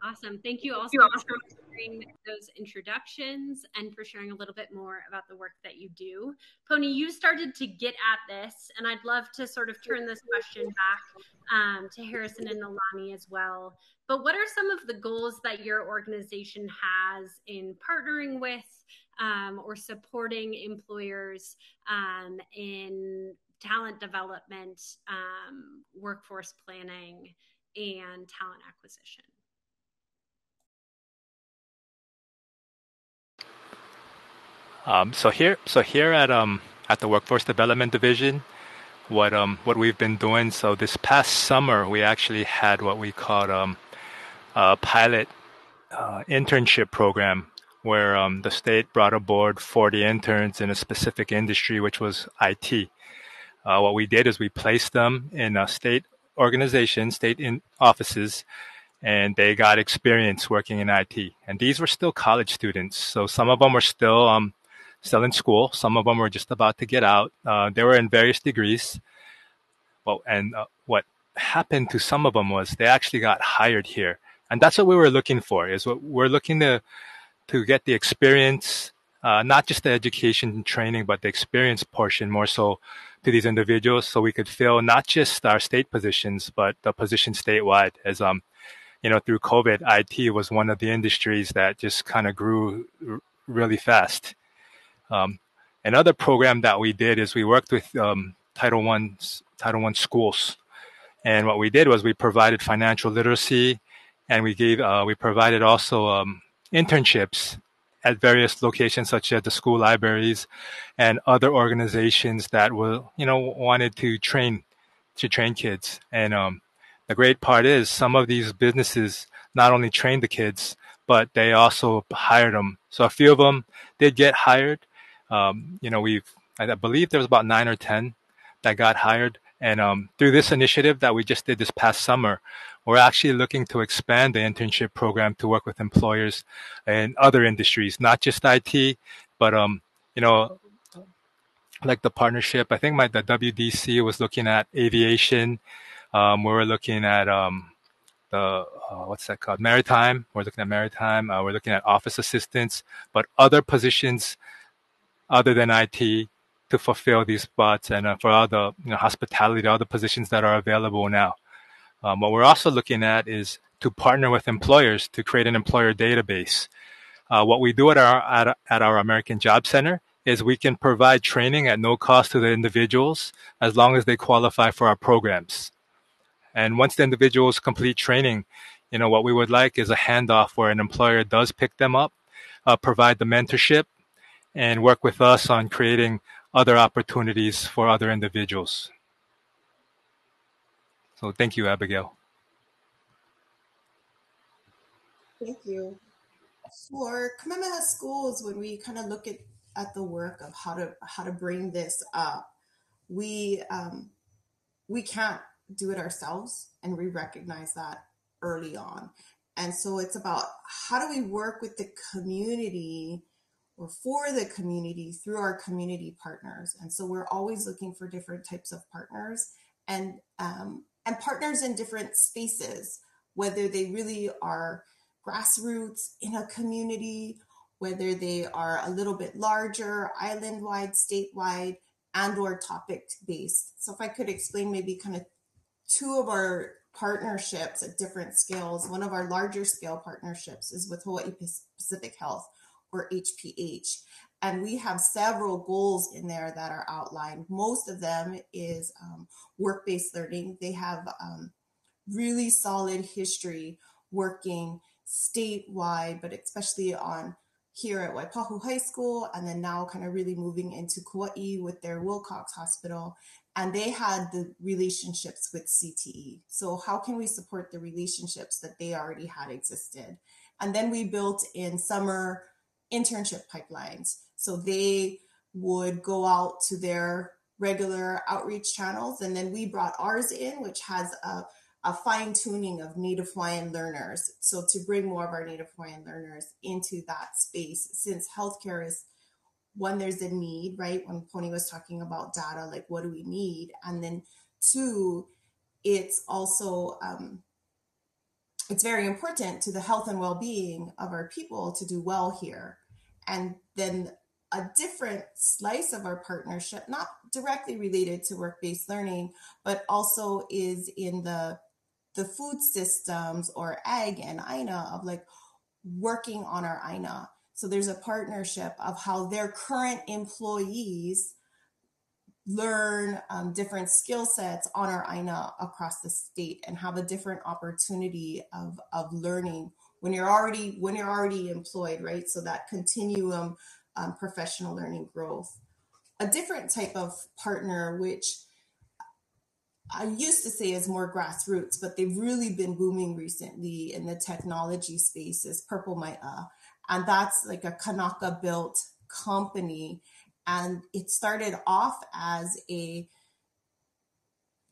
Awesome. Thank you also for sharing those introductions and for sharing a little bit more about the work that you do. Poni, you started to get at this, and I'd love to sort of turn this question back to Harrison and Nalani as well. But what are some of the goals that your organization has in partnering with or supporting employers in talent development, workforce planning, and talent acquisition? So here at the Workforce Development Division, what we've been doing. So this past summer, we actually had what we called a pilot internship program, where the state brought aboard 40 interns in a specific industry, which was IT. What we did is we placed them in a state organization, offices, and they got experience working in IT. And these were still college students, so some of them were still in school. Some of them were just about to get out. They were in various degrees. Well, and what happened to some of them was they actually got hired here, and that's what we were looking for. Is what we're looking to get the experience, not just the education and training, but the experience portion more so to these individuals, so we could fill not just our state positions, but the positions statewide. As through COVID, IT was one of the industries that just kind of grew really fast. Another program that we did is we worked with Title I schools, and what we did was we provided financial literacy, and we provided also internships at various locations such as the school libraries and other organizations that wanted to train kids. And the great part is some of these businesses not only trained the kids, but they also hired them. So a few of them did get hired. I believe there was about 9 or 10 that got hired. And through this initiative that we just did this past summer, we're actually looking to expand the internship program to work with employers in other industries, not just IT, but like the partnership. I think the WDC was looking at aviation. We were looking at what's that called? Maritime. We're looking at maritime. We're looking at office assistants, but other positions other than IT to fulfill these spots, and for all the hospitality, all the positions that are available now. What we're also looking at is to partner with employers to create an employer database. What we do at our American Job Center is we can provide training at no cost to the individuals as long as they qualify for our programs. And once the individuals complete training, what we would like is a handoff where an employer does pick them up, provide the mentorship, and work with us on creating other opportunities for other individuals. So thank you, Abigail. Thank you. For Kamehameha schools, when we kind of look at the work of how to bring this up, we can't do it ourselves, and we recognize that early on. And so it's about how do we work with the community or for the community through our community partners. And so we're always looking for different types of partners and partners in different spaces, whether they really are grassroots in a community, whether they are a little bit larger, island-wide, statewide, and or topic-based. So if I could explain maybe kind of two of our partnerships at different scales. One of our larger scale partnerships is with Hawaii Pacific Health, or HPH. And we have several goals in there that are outlined. Most of them is work-based learning. They have really solid history working statewide, but especially on here at Waipahu High School, and then now kind of really moving into Kauai with their Wilcox Hospital. And they had the relationships with CTE. So how can we support the relationships that they already had existed? And then we built in summer internship pipelines So they would go out to their regular outreach channels, and then we brought ours in, which has a fine tuning of Native Hawaiian learners. So to bring more of our Native Hawaiian learners into that space, since healthcare is one, there's a need, right? When Poni was talking about data, like what do we need? And then two, it's also, it's very important to the health and well-being of our people to do well here. And then a different slice of our partnership, not directly related to work-based learning, but also is in the food systems or ag and INA of like working on our INA. So there's a partnership of how their current employees learn different skill sets on our INA across the state and have a different opportunity of learning when you're already employed, right? So that continuum professional learning growth. A different type of partner, which I used to say is more grassroots, but they've really been booming recently in the technology space, is Purple Mai'a. And that's like a Kanaka built company. And it started off as a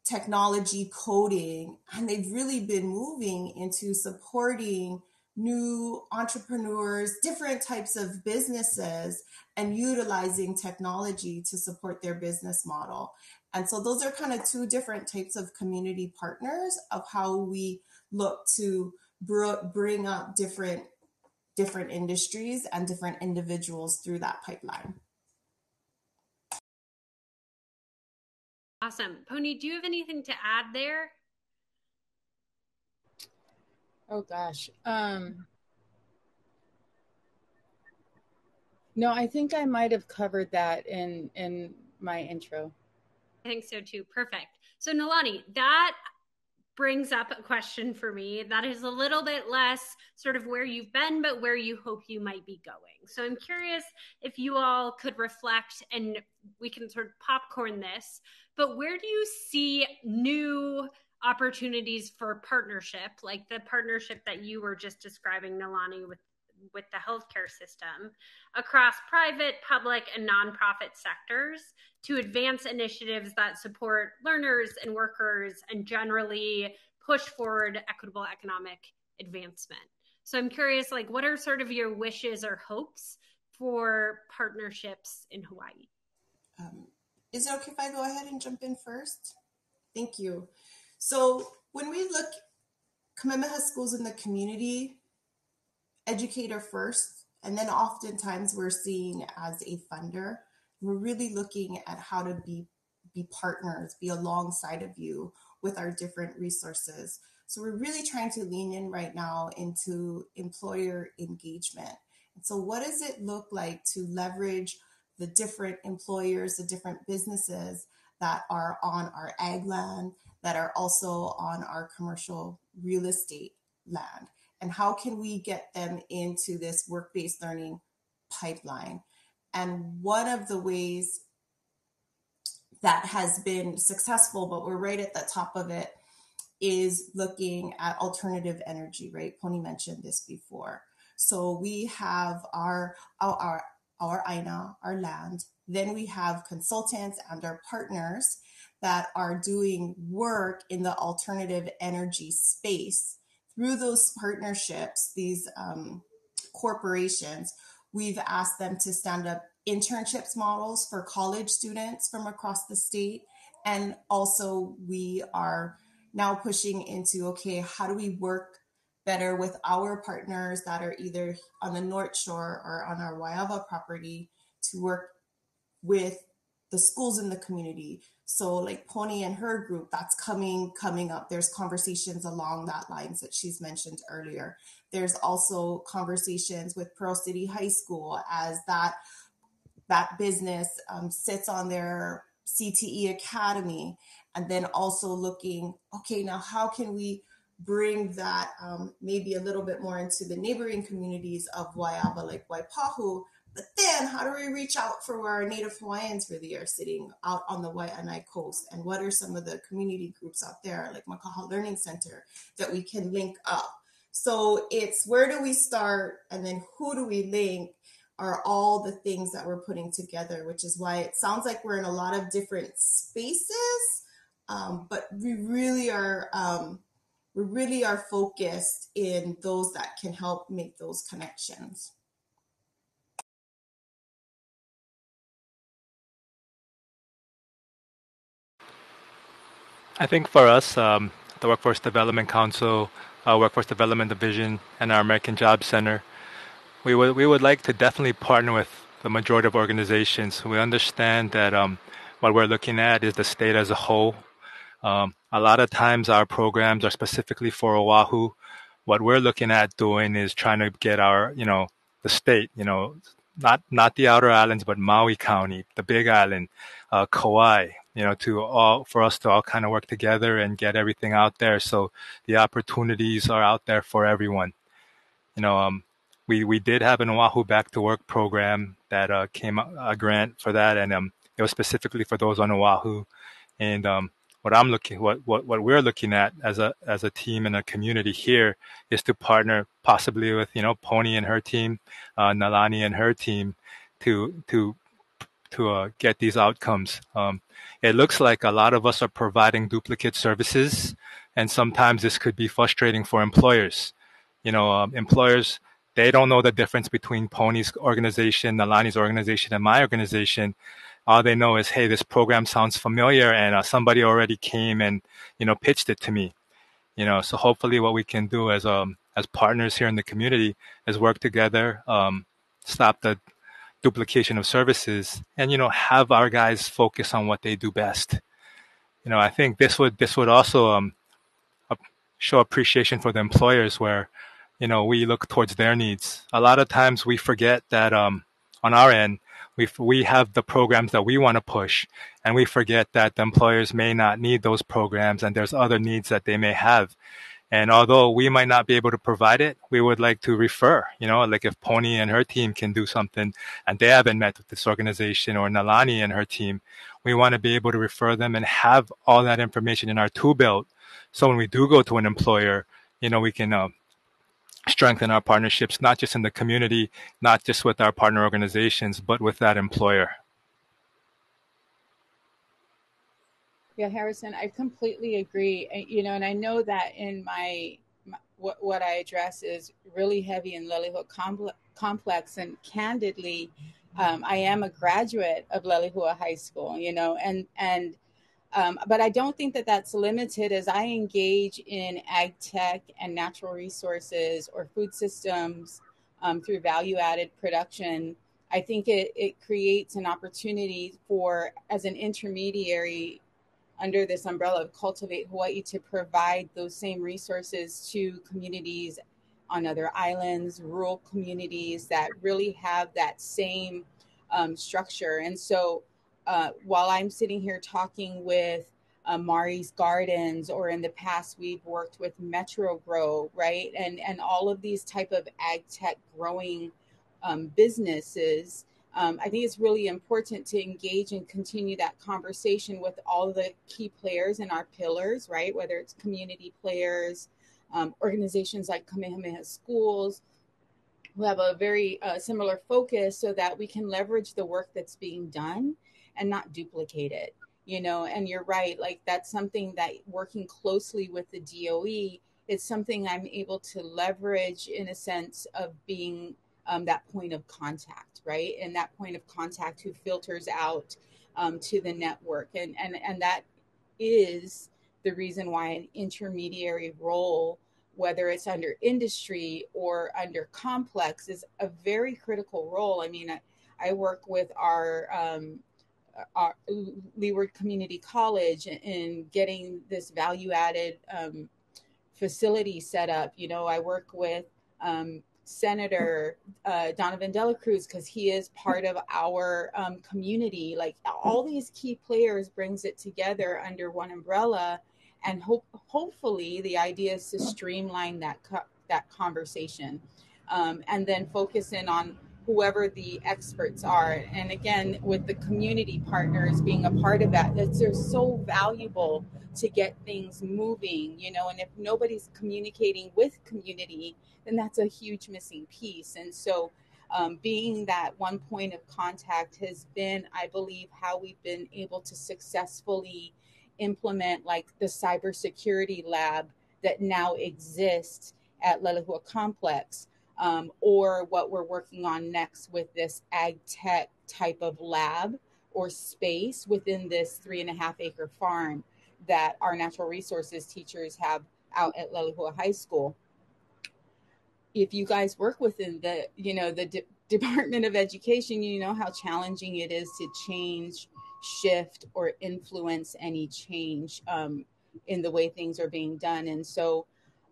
technology coding, and they've really been moving into supporting new entrepreneurs, different types of businesses, and utilizing technology to support their business model. And so those are kind of two different types of community partners of how we look to bring up different industries and different individuals through that pipeline. Awesome. Poni, do you have anything to add there? Oh gosh. No, I think I might have covered that in my intro. I think so too. Perfect. So Nalani, that brings up a question for me that is a little bit less sort of where you've been, but where you hope you might be going. So I'm curious if you all could reflect, and we can sort of popcorn this, but where do you see new opportunities for partnership, like the partnership that you were just describing, Nalani, with the healthcare system across private, public, and nonprofit sectors to advance initiatives that support learners and workers and generally push forward equitable economic advancement. So I'm curious, like, what are sort of your wishes or hopes for partnerships in Hawaii? Is it okay if I go ahead and jump in first? Thank you. So when we look, Kamehameha schools in the community, educator first, and then oftentimes we're seen as a funder. We're really looking at how to be partners, be alongside of you with our different resources. So we're really trying to lean in right now into employer engagement. And so what does it look like to leverage the different employers, the different businesses that are on our ag land, that are also on our commercial real estate land? And how can we get them into this work-based learning pipeline? And one of the ways that has been successful, but we're right at the top of it, is looking at alternative energy, right? Poni mentioned this before. So we have our INA, our land. Then we have consultants and our partners that are doing work in the alternative energy space. Through those partnerships, these corporations, we've asked them to stand up internships models for college students from across the state. And also we are now pushing into, okay, how do we work better with our partners that are either on the North Shore or on our Waiava property to work with the schools in the community. So like Poni and her group, that's coming up. There's conversations along that lines that she's mentioned earlier. There's also conversations with Pearl City High School as that business sits on their CTE Academy. And then also looking, okay, now how can we bring that maybe a little bit more into the neighboring communities of Waiava, like Waipahu. But then how do we reach out for where our Native Hawaiians really are sitting out on the Waianae coast? And what are some of the community groups out there, like Makaha Learning Center, that we can link up? So it's where do we start, and then who do we link? are all the things that we're putting together, which is why it sounds like we're in a lot of different spaces, but we really are focused in those that can help make those connections. I think for us, the Workforce Development Council, Workforce Development Division, and our American Jobs Center, we would like to definitely partner with the majority of organizations. We understand that what we're looking at is the state as a whole. A lot of times our programs are specifically for Oahu. What we're looking at doing is trying to get our, the state, not the outer islands, but Maui County, the Big Island, Kauai, for us to all kind of work together and get everything out there. So the opportunities are out there for everyone. We did have an Oahu Back to Work program that came a grant for that, and it was specifically for those on Oahu. And what we're looking at as a team and a community here is to partner possibly with Poni and her team, Nalani and her team, to get these outcomes. It looks like a lot of us are providing duplicate services, and sometimes this could be frustrating for employers. Employers, they don't know the difference between Poni's organization, Nalani's organization, and my organization. All they know is, hey, this program sounds familiar, and somebody already came and pitched it to me. So hopefully, what we can do as partners here in the community is work together, stop the duplication of services, and have our guys focus on what they do best. I think this would also show appreciation for the employers, where we look towards their needs. A lot of times we forget that on our end, we have the programs that we want to push, and we forget that the employers may not need those programs, and there's other needs that they may have. And although we might not be able to provide it, we would like to refer, like if Poni and her team can do something and they haven't met with this organization, or Nalani and her team, we want to be able to refer them and have all that information in our tool belt. So when we do go to an employer, we can strengthen our partnerships, not just in the community, not just with our partner organizations, but with that employer. Yeah, Harrison, I completely agree. And I know that in what I address is really heavy in Lelehua complex, and candidly, I am a graduate of Lelehua High School, but I don't think that that's limited. As I engage in ag tech and natural resources or food systems through value-added production, I think it creates an opportunity for, as an intermediary under this umbrella of Cultivate Hawaii, to provide those same resources to communities on other islands, rural communities that really have that same structure. And so while I'm sitting here talking with Mari's Gardens, or in the past we've worked with Metro Grow, right? And all of these type of ag tech growing businesses, I think it's really important to engage and continue that conversation with all the key players in our pillars, right? Whether it's community players, organizations like Kamehameha Schools, who have a very similar focus, so that we can leverage the work that's being done and not duplicate it, and you're right, like that's something that, working closely with the DOE, it's something I'm able to leverage in a sense of being that point of contact, right? And that point of contact who filters out to the network. And that is the reason why an intermediary role, whether it's under industry or under complex, is a very critical role. I mean, I work with our Leeward Community College in getting this value-added facility set up. I work with Senator Donovan Dela Cruz, because he is part of our community. Like, all these key players brings it together under one umbrella, and hopefully the idea is to streamline that conversation, and then focus in on whoever the experts are. And again, with the community partners being a part of that, they're so valuable to get things moving, and if nobody's communicating with community, then that's a huge missing piece. And so Being that one point of contact has been, I believe, how we've been able to successfully implement like the cybersecurity lab that now exists at Lelehua Complex, or what we're working on next with this ag tech type of lab or space within this 3.5 acre farm that our natural resources teachers have out at Lelehua High School. If you guys work within the, the Department of Education, you know how challenging it is to change, shift, or influence any change in the way things are being done. And so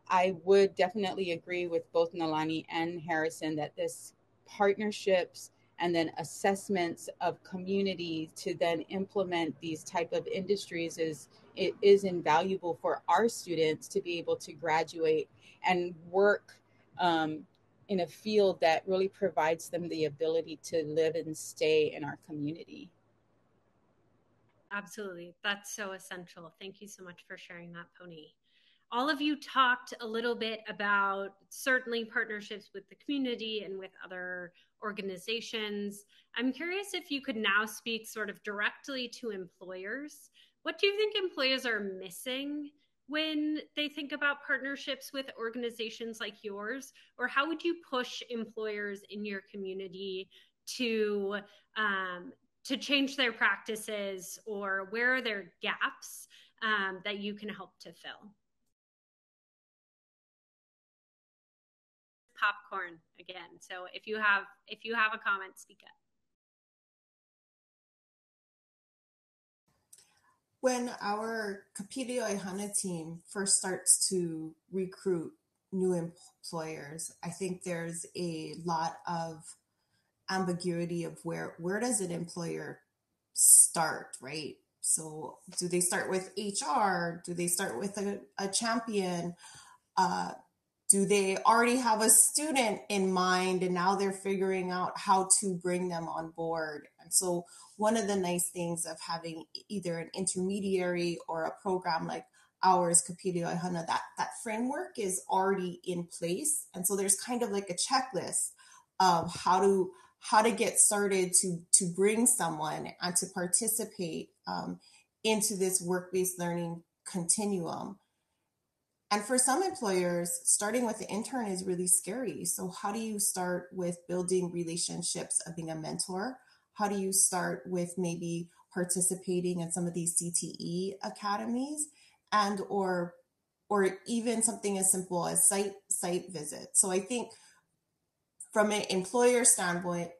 I would definitely agree with both Nalani and Harrison that this partnerships and then assessments of community to then implement these type of industries is invaluable for our students to be able to graduate and work in a field that really provides them the ability to live and stay in our community. Absolutely. That's so essential. Thank you so much for sharing that, Poni. All of you talked a little bit about certainly partnerships with the community and with other organizations. I'm curious if you could now speak sort of directly to employers. What do you think employers are missing when they think about partnerships with organizations like yours? Or how would you push employers in your community to change their practices, or where are there gaps that you can help to fill? Popcorn again. So if you have a comment, speak up. When our Kapili Oihana team first starts to recruit new employers, I think there's a lot of ambiguity of where does an employer start, right? So do they start with HR? Do they start with a champion? Do they already have a student in mind and now they're figuring out how to bring them on board? And so one of the nice things of having either an intermediary or a program like ours, Kapili Oihana, that framework is already in place. And so there's kind of like a checklist of how to get started to bring someone and to participate into this work-based learning continuum. And for some employers, starting with the intern is really scary. So how do you start with building relationships of being a mentor? How do you start with maybe participating in some of these CTE academies, and or even something as simple as site visits? So I think from an employer standpoint,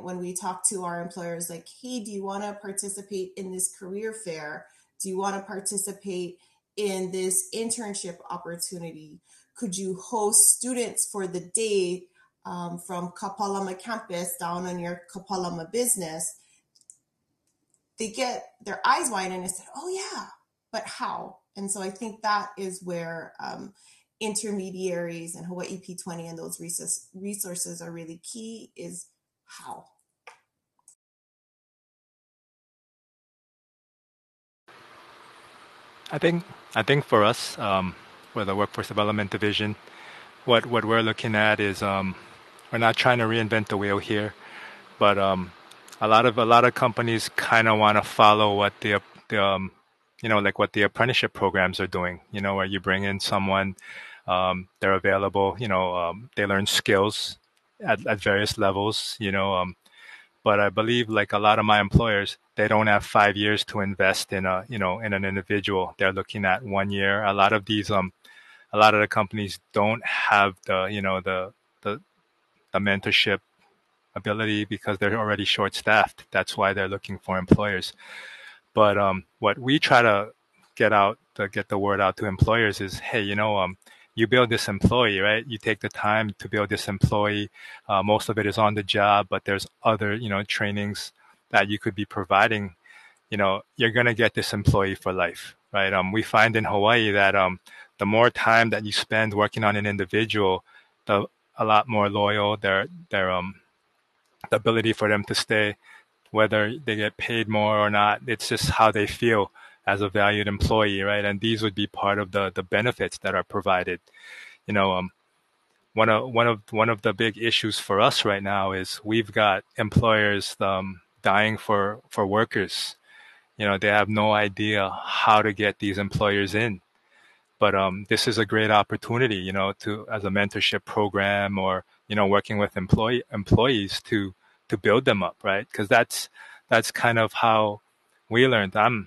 when we talk to our employers, like, hey, do you want to participate in this career fair? Do you want to participate in this internship opportunity? Could you host students for the day from Kapalama campus down on your Kapalama business? They get their eyes wide and they say, oh yeah, but how? And so I think that is where intermediaries and Hawaii P20 and those resources are really key, is how. I think for us, with the Workforce Development Division, what we're looking at is we're not trying to reinvent the wheel here, but a lot of companies kind of want to follow what the like what the apprenticeship programs are doing. Where you bring in someone, they're available. They learn skills at various levels. But I believe, like a lot of my employers, they don't have 5 years to invest in in an individual. They're looking at 1 year. A lot of the companies don't have the mentorship ability because they're already short-staffed. That's why they're looking for employers. But what we try to get the word out to employers is, hey, you build this employee, right? You take the time to build this employee. Most of it is on the job, but there's other, trainings that you could be providing. You're going to get this employee for life, right? We find in Hawaii that the more time that you spend working on an individual, a lot more loyal the ability for them to stay, whether they get paid more or not. It's just how they feel as a valued employee, right? And these would be part of the benefits that are provided. one of the big issues for us right now is we've got employers dying for workers. They have no idea how to get these employers in. But this is a great opportunity, to as a mentorship program or working with employees to build them up, right? Because that's kind of how we learned. I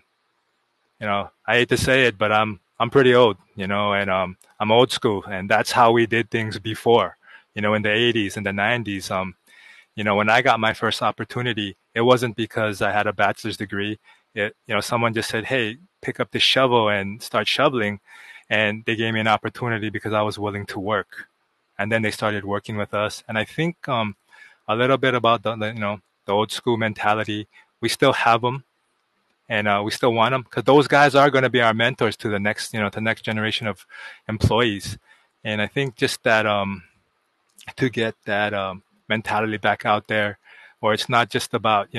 hate to say it, but I'm pretty old, and I'm old school, and that's how we did things before, in the 80s and the 90s. When I got my first opportunity, it wasn't because I had a bachelor's degree. Someone just said, "Hey, pick up the shovel and start shoveling," and they gave me an opportunity because I was willing to work. And then they started working with us. And I think a little bit about the old school mentality. We still have them, and we still want them because those guys are going to be our mentors to the next, to the next generation of employees. And I think just that to get that mentality back out there, or it's not just about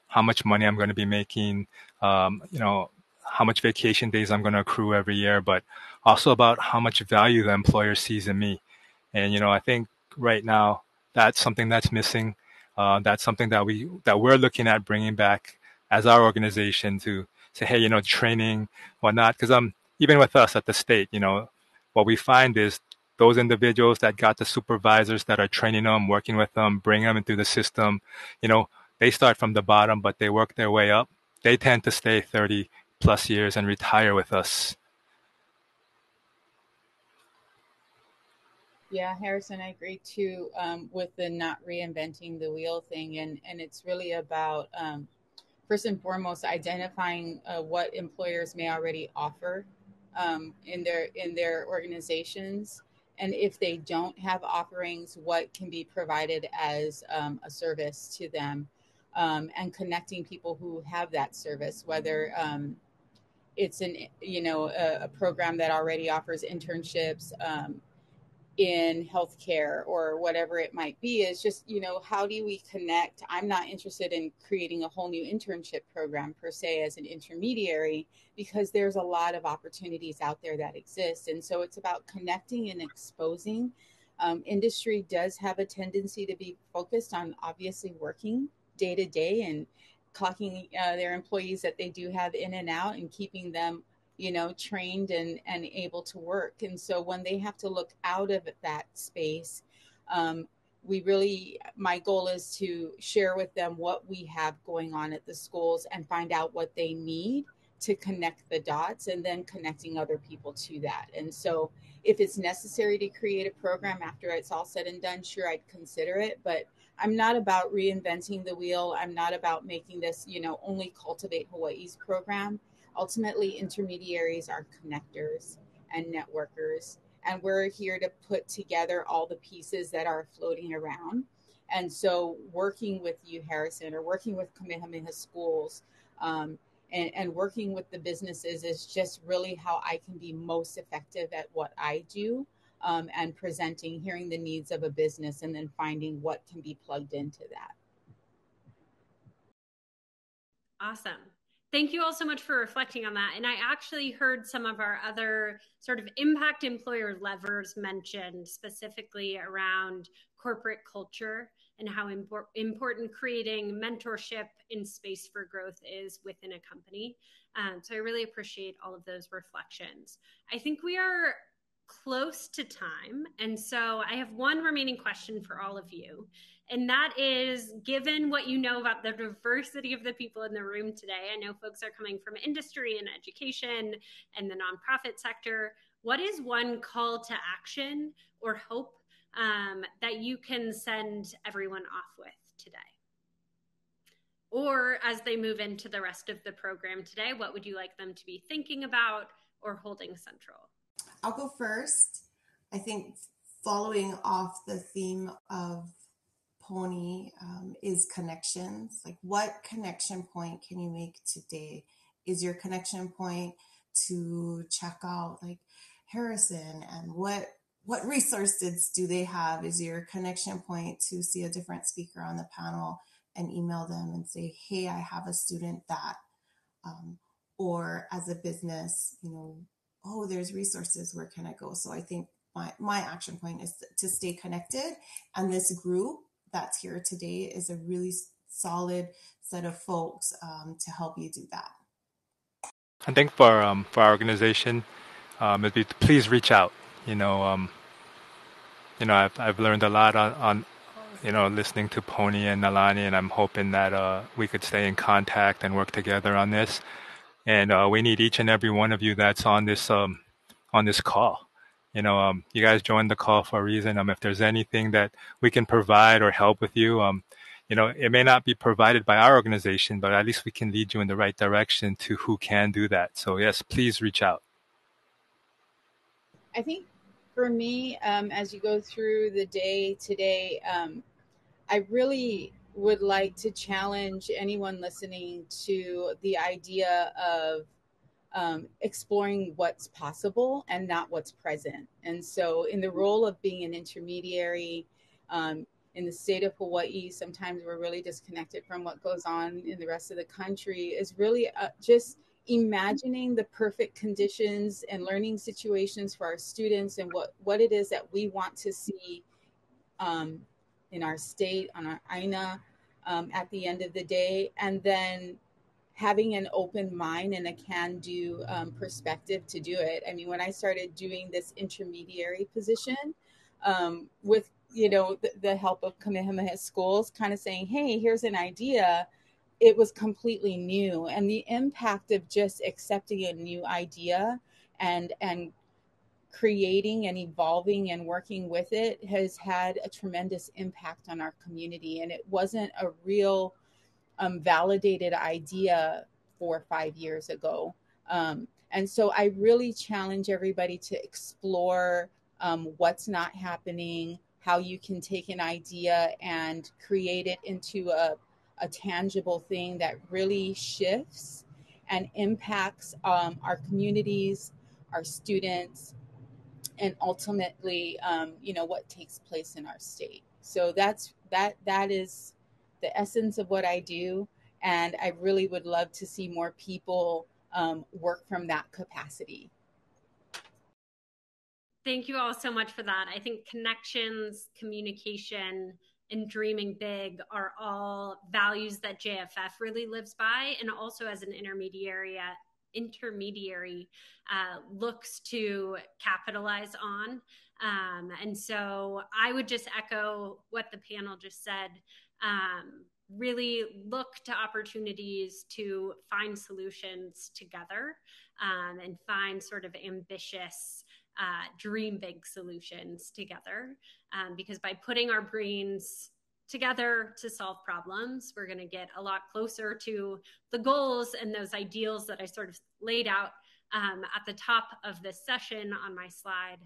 how much money I'm going to be making, how much vacation days I'm going to accrue every year, but also about how much value the employer sees in me. And I think right now that's something that's missing. That's something that we're looking at bringing back as our organization to say, hey, training, whatnot. Because even with us at the state, what we find is those individuals that got the supervisors that are training them, working with them, bring them into the system, they start from the bottom, but they work their way up. They tend to stay 30 plus years and retire with us. Yeah, Harrison, I agree too, with the not reinventing the wheel thing. And it's really about, first and foremost, identifying what employers may already offer in their organizations. And if they don't have offerings, what can be provided as a service to them, and connecting people who have that service, whether it's a program that already offers internships in healthcare or whatever it might be. Is just, how do we connect? I'm not interested in creating a whole new internship program per se as an intermediary, because there's a lot of opportunities out there that exist. And so it's about connecting and exposing. Industry does have a tendency to be focused on obviously working day to day and clocking their employees that they do have in and out and keeping them trained and able to work. And so when they have to look out of that space, my goal is to share with them what we have going on at the schools and find out what they need to connect the dots, and then connecting other people to that. And so if it's necessary to create a program after it's all said and done, sure, I'd consider it. But I'm not about reinventing the wheel. I'm not about making this, only Cultivate Hawaii's program. Ultimately, intermediaries are connectors and networkers, and we're here to put together all the pieces that are floating around. And so working with you, Harrison, or working with Kamehameha schools, and working with the businesses is just really how I can be most effective at what I do, and presenting, hearing the needs of a business, and then finding what can be plugged into that. Awesome. Thank you all so much for reflecting on that. And I actually heard some of our other sort of impact employer levers mentioned, specifically around corporate culture and how important creating mentorship in space for growth is within a company. So I really appreciate all of those reflections. I think we are close to time. And so I have one remaining question for all of you. And that is, given what you know about the diversity of the people in the room today, I know folks are coming from industry and education and the nonprofit sector. What is one call to action or hope that you can send everyone off with today? Or as they move into the rest of the program today, what would you like them to be thinking about or holding central? I'll go first. I think following off the theme of Poni is connections. Like, what connection point can you make today? Is your connection point to check out like Harrison and what resources do they have? Is your connection point to see a different speaker on the panel and email them and say, hey, I have a student that, or as a business, oh, there's resources, where can I go? So I think my action point is to stay connected. And this group that's here today is a really solid set of folks to help you do that. I think for our organization, it'd be please reach out. I've learned a lot on listening to Poni and Nalani, and I'm hoping that we could stay in contact and work together on this. And we need each and every one of you that's on this call. You guys joined the call for a reason. If there's anything that we can provide or help with you, it may not be provided by our organization, but at least we can lead you in the right direction to who can do that. So yes, please reach out. I think for me, as you go through the day today, I really would like to challenge anyone listening to the idea of exploring what's possible and not what's present. And so in the role of being an intermediary in the state of Hawaii, sometimes we're really disconnected from what goes on in the rest of the country, is really just imagining the perfect conditions and learning situations for our students and what it is that we want to see in our state, on our aina, at the end of the day, and then having an open mind and a can-do perspective to do it. I mean, when I started doing this intermediary position with, the help of Kamehameha schools, kind of saying, hey, here's an idea, it was completely new. And the impact of just accepting a new idea and creating and evolving and working with it has had a tremendous impact on our community. And it wasn't a real validated idea 4 or 5 years ago. And so I really challenge everybody to explore what's not happening, how you can take an idea and create it into a tangible thing that really shifts and impacts our communities, our students, and ultimately, what takes place in our state. So that is the essence of what I do. And I really would love to see more people work from that capacity. Thank you all so much for that. I think connections, communication, and dreaming big are all values that JFF really lives by, and also as an intermediary looks to capitalize on. And so I would just echo what the panel just said. Really look to opportunities to find solutions together and find sort of ambitious, dream big solutions together. Because by putting our brains together to solve problems, we're going to get a lot closer to the goals and those ideals that I sort of laid out at the top of this session on my slide.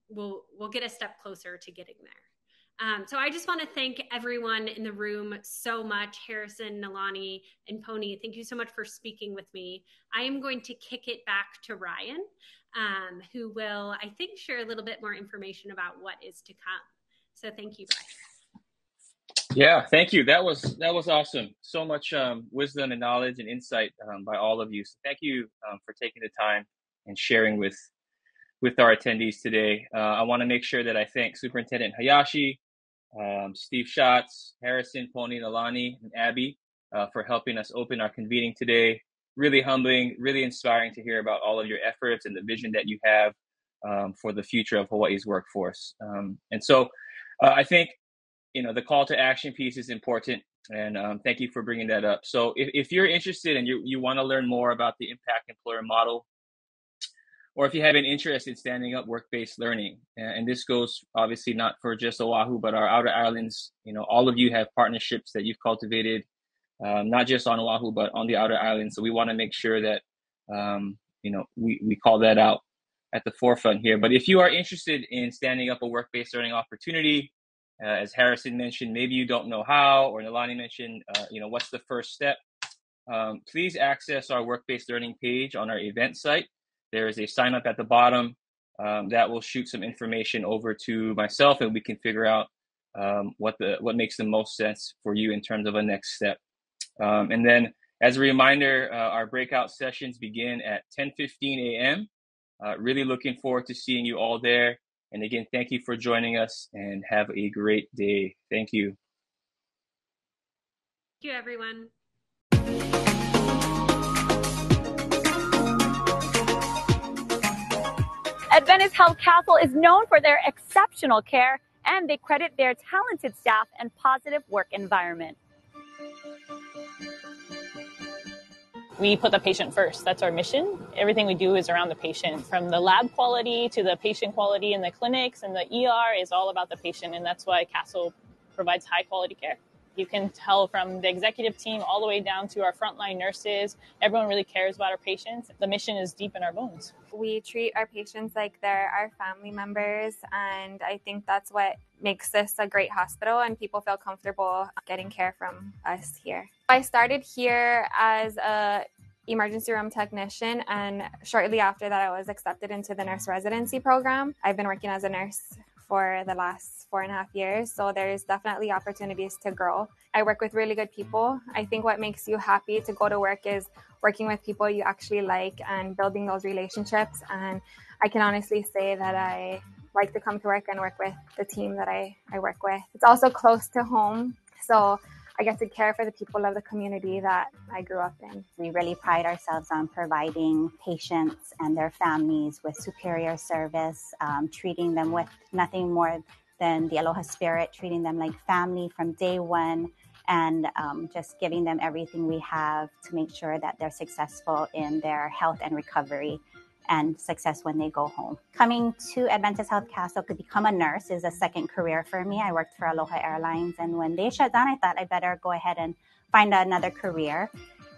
We'll get a step closer to getting there. So I just want to thank everyone in the room so much. Harrison, Nalani, and Poni, thank you so much for speaking with me. I am going to kick it back to Ryan, who will, I think, share a little bit more information about what is to come. So thank you, Ryan. Yeah, thank you. That was awesome. So much wisdom and knowledge and insight by all of you. So thank you for taking the time and sharing with our attendees today. I want to make sure that I thank Superintendent Hayashi, Steve Schatz, Harrison, Poni, Nalani, and Abby for helping us open our convening today. Really humbling, really inspiring to hear about all of your efforts and the vision that you have for the future of Hawaii's workforce. And so I think, the call to action piece is important, and thank you for bringing that up. So if you're interested and you want to learn more about the impact employer model, or if you have an interest in standing up work-based learning, and this goes obviously not for just Oahu, but our outer islands, all of you have partnerships that you've cultivated, not just on Oahu, but on the outer islands. So we want to make sure that, we call that out at the forefront here. But if you are interested in standing up a work-based learning opportunity, as Harrison mentioned, maybe you don't know how, or Nalani mentioned, what's the first step? Please access our work-based learning page on our event site. There is a sign up at the bottom that will shoot some information over to myself, and we can figure out what makes the most sense for you in terms of a next step. And then, as a reminder, our breakout sessions begin at 10:15 a.m. Really looking forward to seeing you all there. And again, thank you for joining us and have a great day. Thank you. Thank you, everyone. Adventist Health Castle is known for their exceptional care, and they credit their talented staff and positive work environment. We put the patient first. That's our mission. Everything we do is around the patient. From the lab quality to the patient quality in the clinics and the ER is all about the patient, and that's why Castle provides high quality care. You can tell from the executive team all the way down to our frontline nurses, everyone really cares about our patients. The mission is deep in our bones. We treat our patients like they're our family members, and I think that's what makes this a great hospital, and people feel comfortable getting care from us here. I started here as a emergency room technician, and shortly after that I was accepted into the nurse residency program. I've been working as a nurse for the last 4.5 years, so there's definitely opportunities to grow. I work with really good people. I think what makes you happy to go to work is working with people you actually like and building those relationships, and I can honestly say that I like to come to work and work with the team that I work with. It's also close to home, so I get to care for the people of the community that I grew up in. We really pride ourselves on providing patients and their families with superior service, treating them with nothing more than the aloha spirit, treating them like family from day one, and just giving them everything we have to make sure that they're successful in their health and recovery and success when they go home. Coming to Adventist Health Castle to become a nurse is a second career for me. I worked for Aloha Airlines, and when they shut down, I thought I better go ahead and find another career.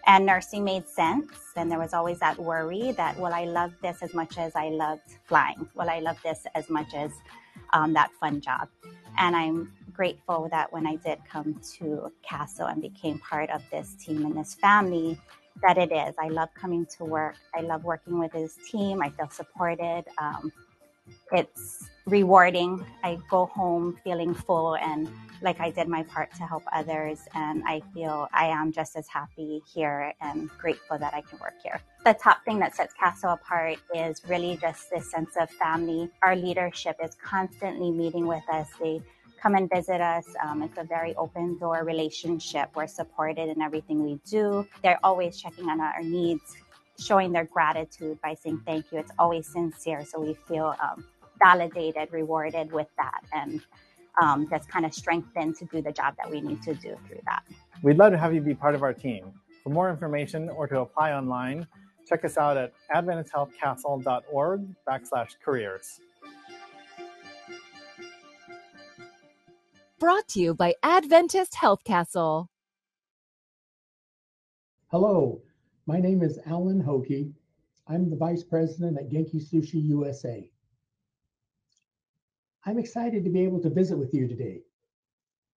And nursing made sense, and there was always that worry that, will I love this as much as I loved flying? Will I love this as much as that fun job? And I'm grateful that when I did come to Castle and became part of this team and this family, that it is. I love coming to work. I love working with his team. I feel supported. It's rewarding. I go home feeling full and like I did my part to help others. And I feel I am just as happy here and grateful that I can work here. The top thing that sets Castle apart is really just this sense of family. Our leadership is constantly meeting with us. They come and visit us. It's a very open door relationship. We're supported in everything we do. They're always checking on our needs, showing their gratitude by saying thank you. It's always sincere, so we feel validated, rewarded with that, and just kind of strengthened to do the job that we need to do through that. We'd love to have you be part of our team. For more information or to apply online, check us out at adventisthealthcastle.org/careers. Brought to you by Adventist Health Castle. Hello, my name is Alan Hoke. I'm the Vice President at Genki Sushi USA. I'm excited to be able to visit with you today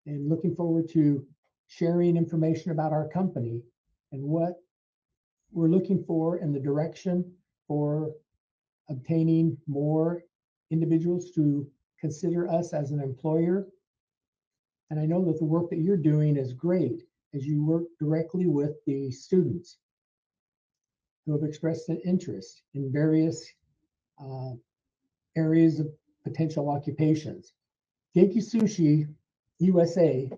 and looking forward to sharing information about our company and what we're looking for in the direction for obtaining more individuals to consider us as an employer. And I know that the work that you're doing is great as you work directly with the students who have expressed an interest in various areas of potential occupations. Genki Sushi USA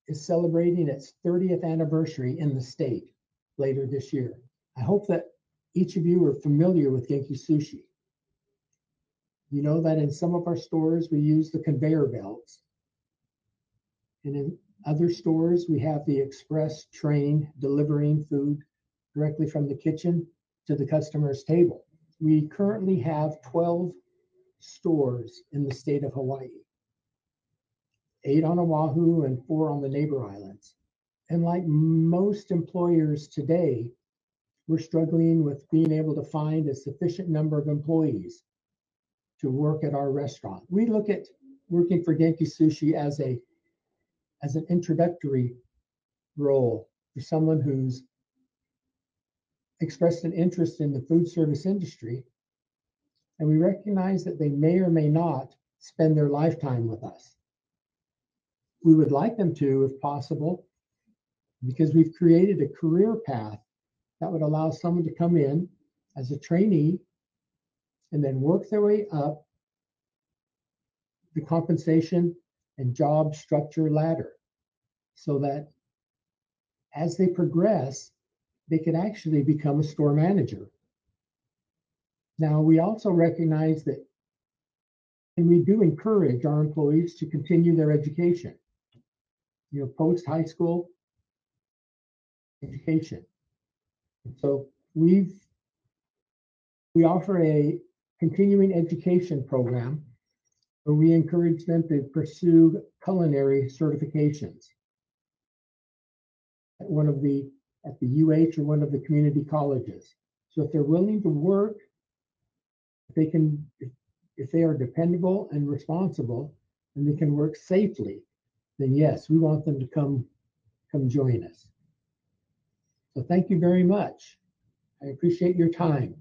is celebrating its 30th anniversary in the state later this year. I hope that each of you are familiar with Genki Sushi. You know that in some of our stores we use the conveyor belts. And in other stores, we have the express train delivering food directly from the kitchen to the customer's table. We currently have 12 stores in the state of Hawaii, 8 on Oahu and 4 on the neighbor islands. And like most employers today, we're struggling with being able to find a sufficient number of employees to work at our restaurant. We look at working for Genki Sushi as an introductory role for someone who's expressed an interest in the food service industry, and we recognize that they may or may not spend their lifetime with us. We would like them to, if possible, because we've created a career path that would allow someone to come in as a trainee and then work their way up the compensation and job structure ladder so that as they progress, they can actually become a store manager. Now, we also recognize that, and we do encourage our employees to continue their education, post high school education. So we offer a continuing education program where we encourage them to pursue culinary certifications at the UH or one of the community colleges. So if they're willing to work, if they are dependable and responsible, and they can work safely, then yes, we want them to come join us. So thank you very much. I appreciate your time.